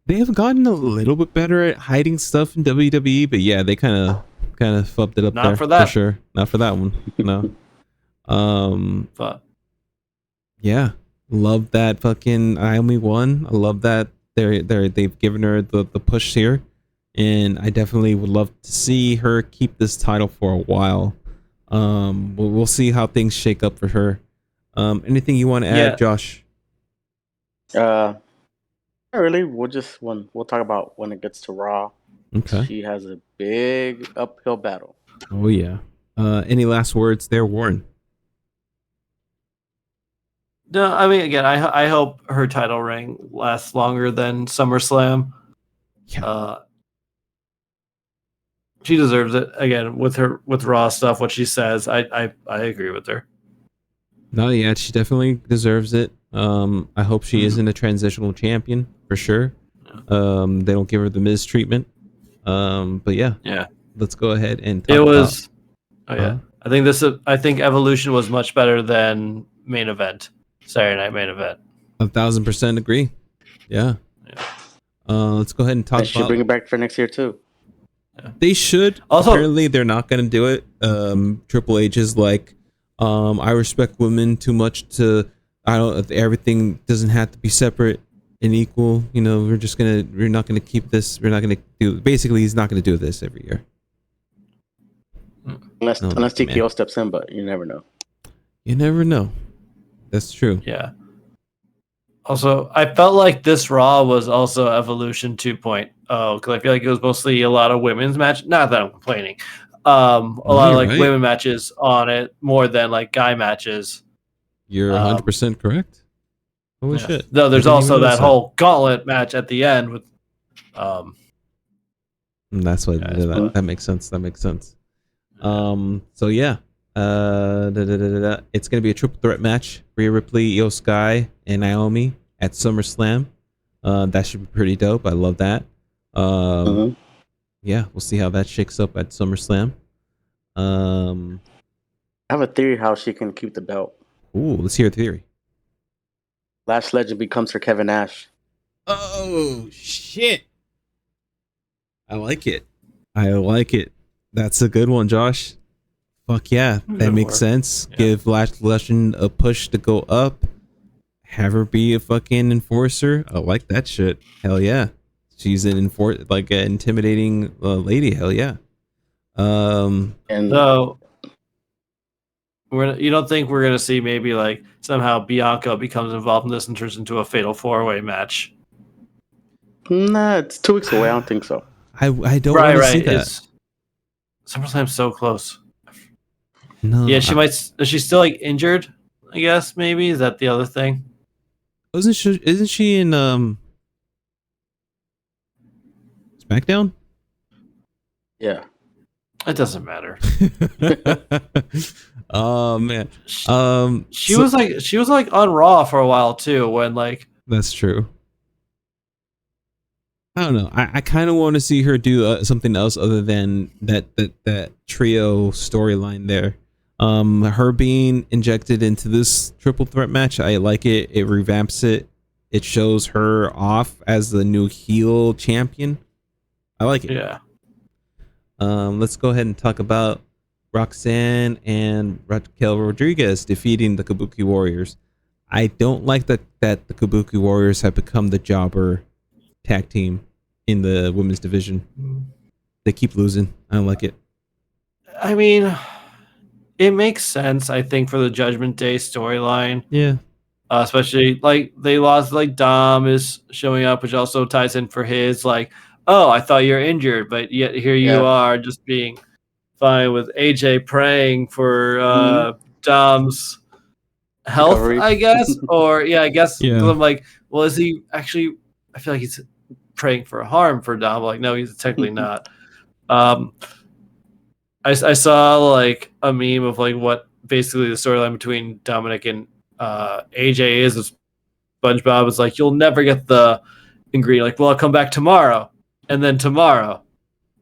They have gotten a little bit better at hiding stuff in WWE, but yeah, they kind of fucked it up. Not for that. For sure. Not for that one. No. But yeah, love that fucking Naomi won. I love that they've given her the push here, and I definitely would love to see her keep this title for a while. We'll see how things shake up for her. Anything you want to add, Josh? Not really. We'll talk about when it gets to Raw. Okay. She has a big uphill battle. Oh yeah. Any last words there, Warren? no, I mean, again, I hope her title reign lasts longer than SummerSlam. Yeah. She deserves it. Again, with Raw stuff, what she says, I agree with her. No, yeah, she definitely deserves it. I hope she isn't a transitional champion for sure. They don't give her the Miz treatment. But yeah, let's go ahead and talk I think Evolution was much better than main event, Saturday night main event. 1,000% agree. Yeah. Let's go ahead and talk. They should bring it back for next year too. They should. Also, apparently they're not going to do it. Triple H is like, I respect women too much to. I don't. Everything doesn't have to be separate and equal. You know, we're not gonna keep this. We're not gonna do. Basically, he's not gonna do this every year. Unless TKO steps in, but you never know. You never know. That's true. Yeah. Also, I felt like this Raw was also Evolution 2.0 because I feel like it was mostly a lot of women's match. Not that I'm complaining. A lot of like women matches on it more than like guy matches. You're 100% correct. Holy shit! Though there's also that whole Gauntlet match at the end with. That's what that makes sense. That makes sense. So yeah. It's gonna be a triple threat match: Rhea Ripley, Io Sky, and Naomi at SummerSlam. That should be pretty dope. I love that. Yeah, we'll see how that shakes up at SummerSlam. I have a theory how she can keep the belt. Ooh, let's hear a theory. Lash Legend becomes her Kevin Nash. Oh shit! I like it. I like it. That's a good one, Josh. Fuck yeah, that makes sense. Yeah. Give Lash Legend a push to go up. Have her be a fucking enforcer. I like that shit. Hell yeah. She's an intimidating lady. Hell yeah. And so you don't think we're gonna see maybe like somehow Bianca becomes involved in this and turns into a fatal 4-way match? Nah, it's 2 weeks away. I don't think so. I don't want to see that. SummerSlam's so close. No. Yeah, she might. Is she still like injured? I guess maybe is that the other thing. Isn't she in SmackDown? Yeah. It doesn't matter. Oh man. She was like on Raw for a while too. When like that's true. I don't know. I kind of want to see her do something else other than that trio storyline there. Her being injected into this triple threat match, I like it. It revamps it. It shows her off as the new heel champion. I like it. Yeah. Let's go ahead and talk about Roxanne and Raquel Rodriguez defeating the Kabuki Warriors. I don't like that the Kabuki Warriors have become the jobber tag team in the women's division. They keep losing. I don't like it. I mean, it makes sense, I think, for the Judgment Day storyline. Yeah. Especially, like, they lost, like, Dom is showing up, which also ties in for his, like, oh, I thought you were injured, but yet here you are just being fine with AJ praying for Dom's health, recovery. I guess. Or, I guess. Yeah. I'm like, well, is he actually, I feel like he's praying for harm for Dom. Like, no, he's technically not. I saw like a meme of like what basically the storyline between Dominic and AJ is. SpongeBob is like, you'll never get the ingredient. Like, well, I'll come back tomorrow, and then tomorrow,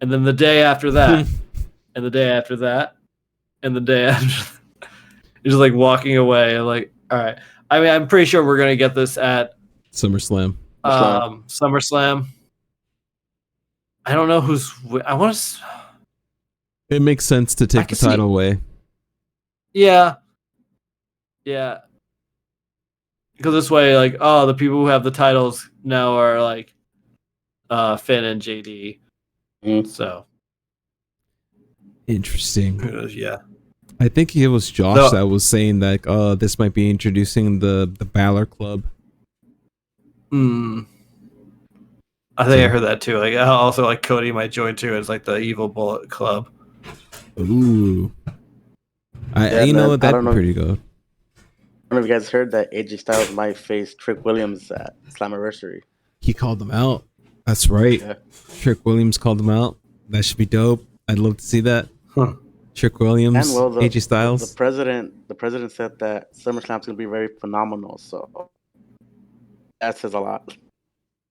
and then the day after that, and the day after that, and the day after. You're just like walking away. And like, all right. I mean, I'm pretty sure we're gonna get this at SummerSlam. SummerSlam. I don't know who's. I want to. It makes sense to take the title away. Yeah. Yeah. Because this way, like, oh, the people who have the titles now are like Finn and JD. So interesting. Yeah. I think it was Josh that was saying that this might be introducing the Balor Club. I think I heard that too. Like, also like Cody might join too as like the Evil Bullet Club. Ooh. You know what? That'd be pretty good. I don't know if you guys heard that AJ Styles might face Trick Williams at Slammiversary. He called them out. That's right. Yeah. Trick Williams called them out. That should be dope. I'd love to see that. Trick Williams, and AJ Styles. The president said that SummerSlam's gonna be very phenomenal. So that says a lot.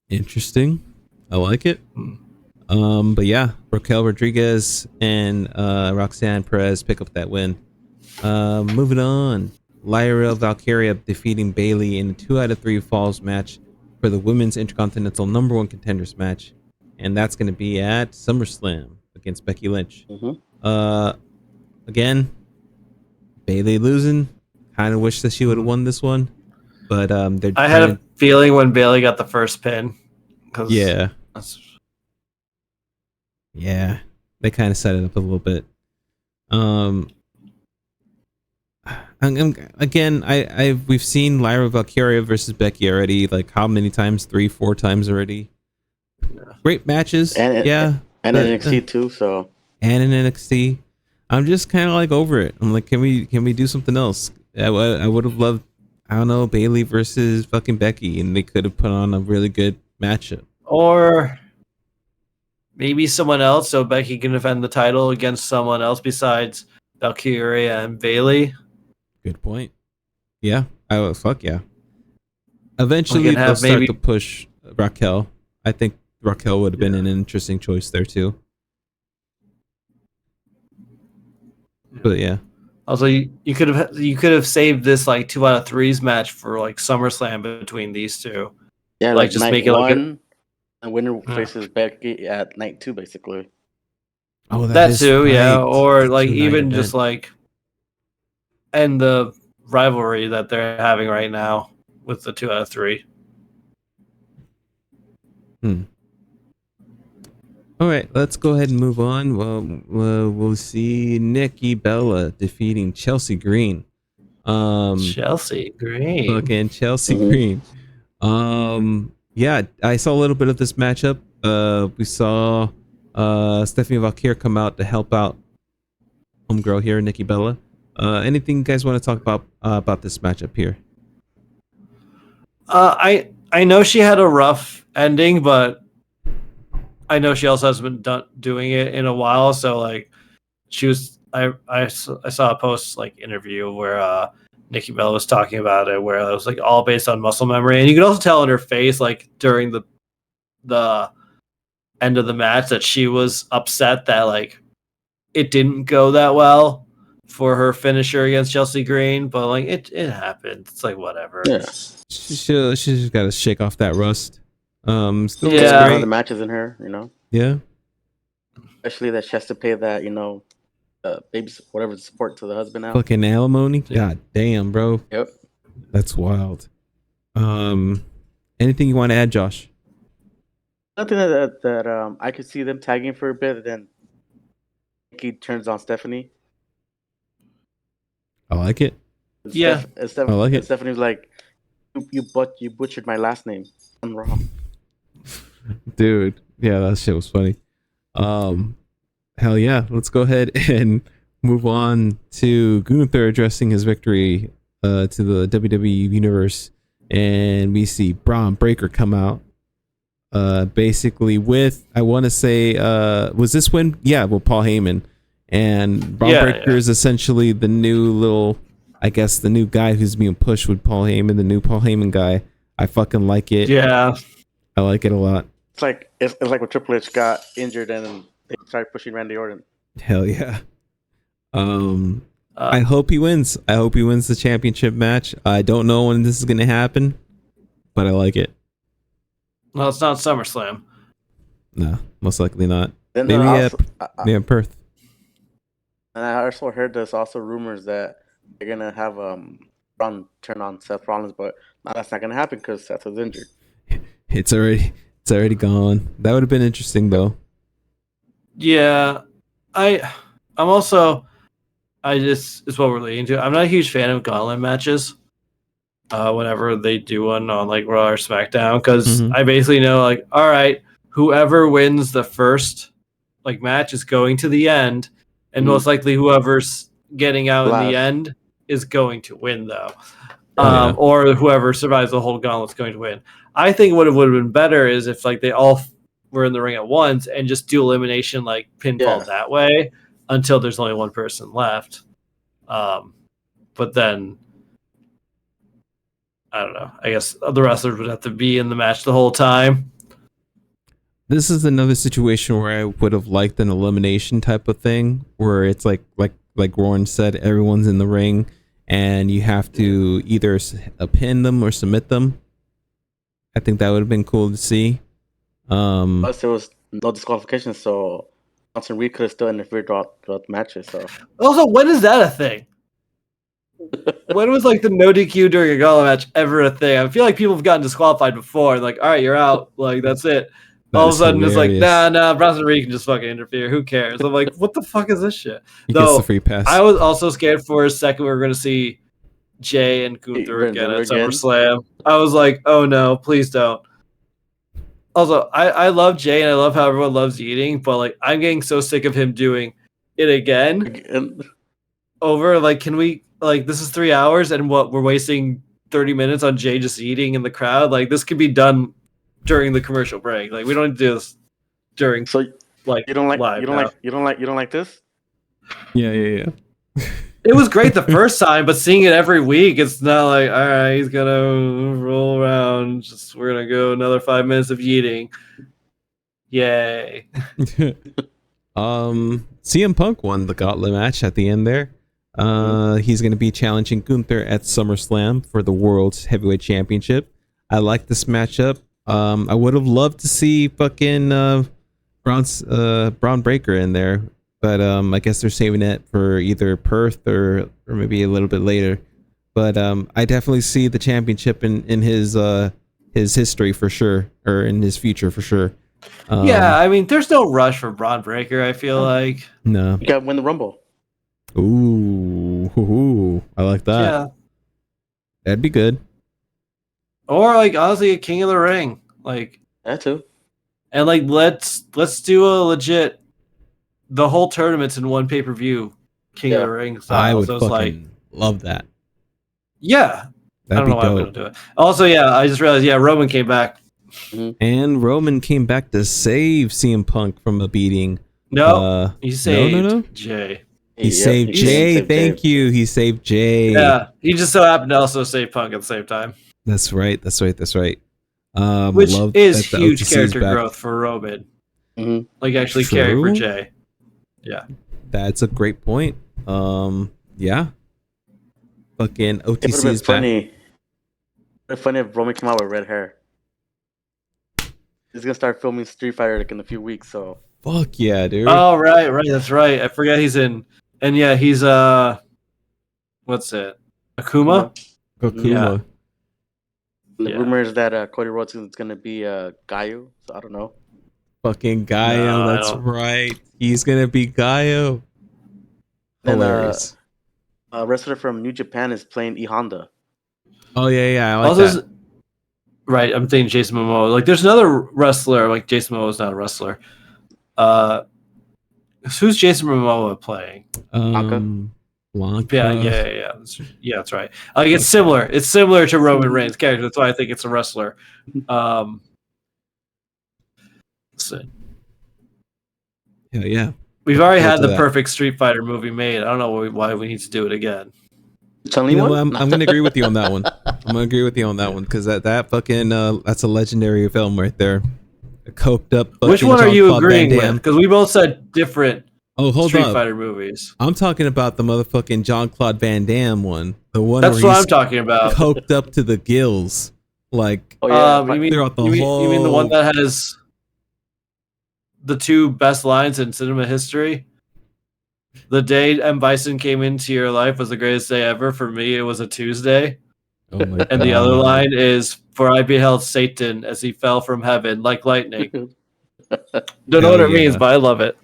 Interesting. I like it. But yeah, Raquel Rodriguez and Roxanne Perez pick up that win. Moving on. Lyra Valkyria defeating Bayley in a 2 out of 3 falls match for the Women's Intercontinental #1 Contenders match. And that's going to be at SummerSlam against Becky Lynch. Again, Bailey losing. Kind of wish that she would have won this one, but I had a feeling when Bailey got the first pin. Yeah, they kind of set it up a little bit. We've seen Lyra Valkyria versus Becky already. Like how many times? 3-4 times already. Great matches, and NXT too. So and in NXT, I'm just kind of like over it. I'm like, can we do something else? I would have loved, I don't know, Bailey versus fucking Becky, and they could have put on a really good matchup. Or maybe someone else, so Becky can defend the title against someone else besides Valkyria and Bailey. Good point. Yeah, fuck yeah. Eventually, they'll start to push Raquel. I think Raquel would have been an interesting choice there too. But yeah. Also, you could have saved this like 2 out of 3s match for like SummerSlam between these two. Yeah, like just make it one, and winner faces Becky at night 2, basically. Oh, that too, right. Yeah, or like even just like end the rivalry that they're having right now with the 2 out of 3. All right, let's go ahead and move on. We'll see Nikki Bella defeating Chelsea Green. Chelsea Green. Fucking Chelsea Green. Yeah, I saw a little bit of this matchup. We saw Stephanie Vaquer come out to help out homegirl here, Nikki Bella. Anything you guys want to talk about this matchup here? I know she had a rough ending, but I know she also hasn't been doing it in a while. So like, she was. I saw a post like interview where Nikki Bella was talking about it, where it was like all based on muscle memory, and you could also tell in her face, like during the end of the match, that she was upset that like it didn't go that well for her finisher against Chelsea Green, but like it happened. It's like whatever. Yeah, she's just got to shake off that rust. Still great. The matches in her, you know. Yeah. Especially that she has to pay that, you know, baby whatever support to the husband now. Fucking alimony. Yeah. God damn, bro. Yep. That's wild. Anything you want to add, Josh? Nothing that I could see them tagging for a bit, then Nikki turns on Stephanie. I like it. Yeah. I like it. Stephanie was like, you butchered my last name. I'm wrong. Dude, yeah, that shit was funny. Hell yeah, let's go ahead and move on to Gunther addressing his victory to the WWE Universe, and we see Braun Breaker come out. Basically with, I want to say, was this when? Yeah, well, Paul Heyman, and Braun Breaker is essentially the new little, I guess, the new guy who's being pushed with Paul Heyman, the new Paul Heyman guy. I fucking like it. Yeah, I like it a lot. It's like when Triple H got injured and they started pushing Randy Orton. Hell yeah. I hope he wins. I hope he wins the championship match. I don't know when this is going to happen, but I like it. Well, it's not SummerSlam. No, most likely not. Then maybe at Perth. And I also heard there's also rumors that they're gonna have Braun turn on Seth Rollins, but that's not gonna happen because Seth was injured. It's already gone. That would have been interesting though. Yeah, it's what we're leading to. I'm not a huge fan of Gauntlet matches. Whenever they do one on like Raw or SmackDown, because I basically know like, all right, whoever wins the first like match is going to the end, and most likely whoever's getting out in the end is going to win though. Or whoever survives the whole gauntlet is going to win. I think what it would have been better is if like they all were in the ring at once and just do elimination like pinfall that way until there's only one person left. But then I don't know. I guess the wrestlers would have to be in the match the whole time. This is another situation where I would have liked an elimination type of thing, where it's like Warren said, everyone's in the ring, and you have to either pin them or submit them. I think that would have been cool to see. Plus, there was no disqualification, so Johnson Reed could have still interfered throughout the matches. So also, when is that a thing? when was like the no DQ during a gauntlet match ever a thing? I feel like people have gotten disqualified before. Like, all right, you're out. Like, that's it. All of a sudden, it's like, nah, Bronson Reed can just fucking interfere. Who cares? I'm like, what the fuck is this shit? He gets the free pass. I was also scared for a second we were going to see Jay and Gunther again at SummerSlam. I was like, oh no, please don't. Also, I love Jay and I love how everyone loves eating, but like, I'm getting so sick of him doing it again. Over, like, can we, like, this is 3 hours and what, we're wasting 30 minutes on Jay just eating in the crowd? Like, this could be done during the commercial break. Like, we don't need to do this during, so like, you don't like live you don't now. like you don't like this? Yeah. It was great the first time, but seeing it every week, it's not like, all right, he's gonna roll around. Just we're gonna go another 5 minutes of eating. Yay! CM Punk won the Gauntlet match at the end there. He's gonna be challenging Gunther at SummerSlam for the World's Heavyweight Championship. I like this matchup. I would have loved to see fucking Braun Breaker in there. But I guess they're saving it for either Perth or maybe a little bit later. But I definitely see the championship in his history for sure, or in his future for sure. Yeah, I mean, there's no rush for Braun Breaker. I feel like no. You gotta win the Rumble. Ooh, I like that. Yeah, that'd be good. Or like honestly, a King of the Ring, like that too. And like let's do a legit. The whole tournament's in one pay-per-view, King of the Ring style. I would so fucking like, love that. Yeah. That'd I don't know why I'm going to do it. Also, yeah, I just realized, Roman came back. And Roman came back to save CM Punk from a beating. No, he saved no. Jay. He saved Jay. Thank you. He saved Jay. Yeah, he just so happened to also save Punk at the same time. That's right. Which is huge character growth for Roman. Mm-hmm. Like actually caring for Jay. Yeah, that's a great point. Yeah, fucking OTC is funny. It'd be funny if Roman came out with red hair. He's gonna start filming Street Fighter like in a few weeks. So fuck yeah, dude. Oh right, that's right. I forget he's in, and yeah, he's what's it? Akuma. Yeah. The rumor is that Cody Rhodes is gonna be Gaio. So I don't know. Fucking Gaio, that's right. He's gonna be Gaio. Hilarious. A wrestler from New Japan is playing E Honda. Oh yeah, I like that. Right, I'm thinking Jason Momoa. Like, there's another wrestler. Like, Jason Momoa's not a wrestler. Who's Jason Momoa playing? Blanca. Yeah, that's right. Like, it's similar. It's similar to Roman Reigns' character. That's why I think it's a wrestler. Yeah. We've already had the perfect Street Fighter movie made. I don't know why we need to do it again. I'm gonna agree with you on that one. Because that fucking that's a legendary film right there. A coked up. Which one are you agreeing with? Because we both said different. Street Fighter movies. I'm talking about the motherfucking Jean-Claude Van Damme one. The one that's what I'm talking about. Coked up to the gills, like you mean the one that has the two best lines in cinema history? The day M. Bison came into your life was the greatest day ever. For me, it was a Tuesday. Oh my God. And the other line is, "For I beheld Satan as he fell from heaven like lightning." Don't know what it means, but I love it.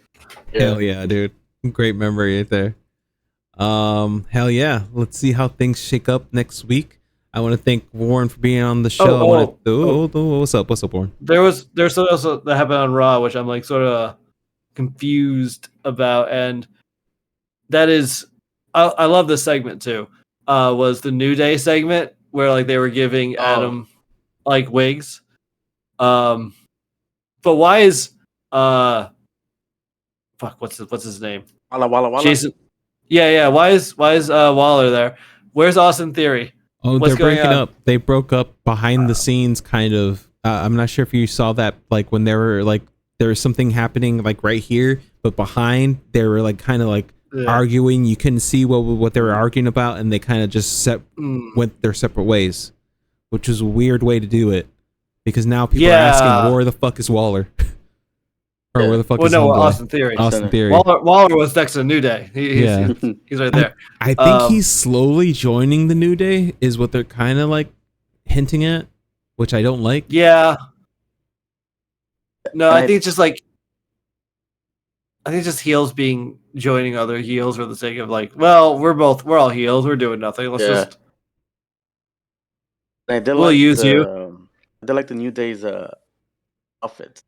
Hell yeah, dude. Great memory right there. Hell yeah. Let's see how things shake up next week. I want to thank Warren for being on the show. What's up, Warren? There's something else that happened on Raw, which I'm like sort of confused about, and that is, I love this segment too. Was the New Day segment where like they were giving Adam like wigs, but why is what's his name? Walla. Jason. Yeah. Why is Waller there? Where's Austin Theory? Oh, they're breaking up. They broke up behind the scenes, kind of. I'm not sure if you saw that, like when they were like there was something happening like right here, but behind they were like kind of like arguing. You couldn't see what they were arguing about, and they kind of just went their separate ways, which was a weird way to do it, because now people are asking, where the fuck is Waller? Or where the fuck Well, is no, Homeboy? Austin Theory. Austin Theory. Waller was next to New Day. Yeah. He's right there. I think he's slowly joining the New Day, is what they're kind of like hinting at, which I don't like. Yeah. No, I think it's just like, I think just heels joining other heels for the sake of like, well, we're all heels. We're doing nothing. Let's just. We'll use you. They like the New Day's outfits.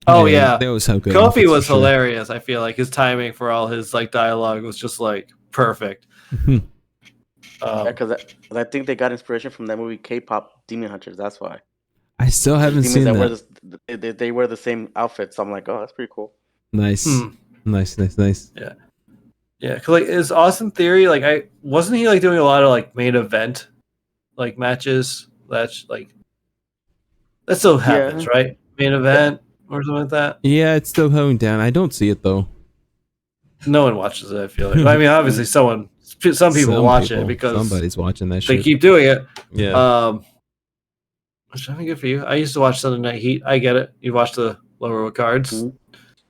Oh yeah, they always have good. Kofi was hilarious. I feel like his timing for all his like dialogue was just like perfect. Because I think they got inspiration from that movie K-pop Demon Hunters. That's why. I still haven't seen that. They wear the same outfits. So I'm like, oh, that's pretty cool. Nice. Yeah. Yeah, because like is Austin Theory like wasn't he like doing a lot of like main event like matches? That's like that still happens, right? Main event or something like that. Yeah, it's still going down. I don't see it though. No one watches it. I feel like. I mean, obviously, some people watch it because somebody's watching that shit. They keep doing it. Yeah. Which I think good for you. I used to watch Sunday Night Heat. I get it. You watch the lower cards. Mm-hmm.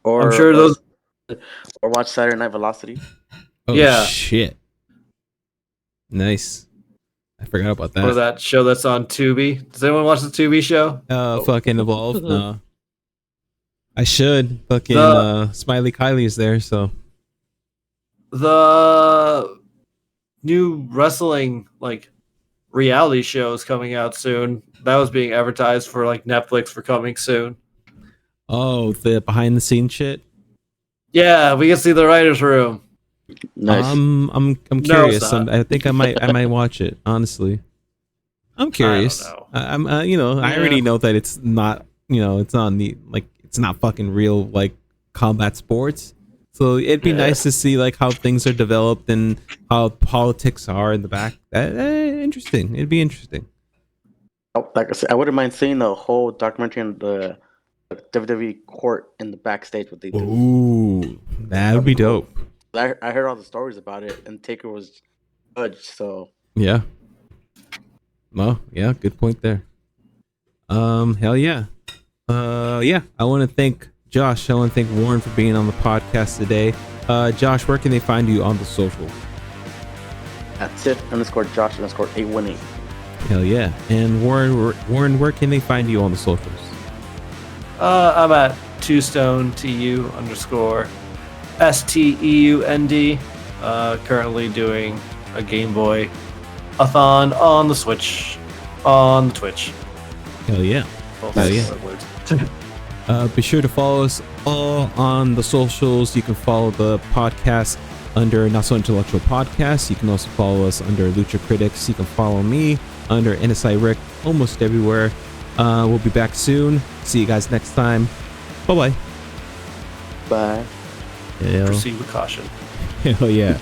Or I'm sure those. Or watch Saturday Night Velocity. Oh yeah. Shit. Nice. I forgot about that. Or that show that's on Tubi. Does anyone watch the Tubi show? Fucking Evolve. No. I should. Fucking Smiley Kylie is there, so. The new wrestling like reality show is coming out soon. That was being advertised for like Netflix for coming soon. Oh, the behind the scenes shit. Yeah, we can see the writers' room. Nice. I'm curious. I think I might watch it. Honestly, I'm curious. I already know that it's not. It's on the it's not fucking real like combat sports. So it'd be nice to see like how things are developed and how politics are in the back. Interesting. It'd be interesting. Like I said, I wouldn't mind seeing the whole documentary on the WWE court in the backstage. What they do. Ooh, that would be dope. I heard all the stories about it, and Taker was judged. So yeah. Well, yeah, good point there. Hell yeah. Yeah. I want to thank Josh. I want to thank Warren for being on the podcast today. Josh, where can they find you on the socials? At Sith_Josh_818. Hell yeah. And Warren, where can they find you on the socials? I'm at TwoStone_STEUND. Currently doing a Game Boy a-thon on the Switch, on the Twitch. Hell yeah. Hell yeah. Be sure to follow us all on the socials. You can follow the podcast under Not So Intellectual Podcast. You can also follow us under Lucha Critics. You can follow me under NSIRick almost everywhere. We'll be back soon. See you guys next time. Bye-bye. Bye. Proceed with caution. Hell yeah.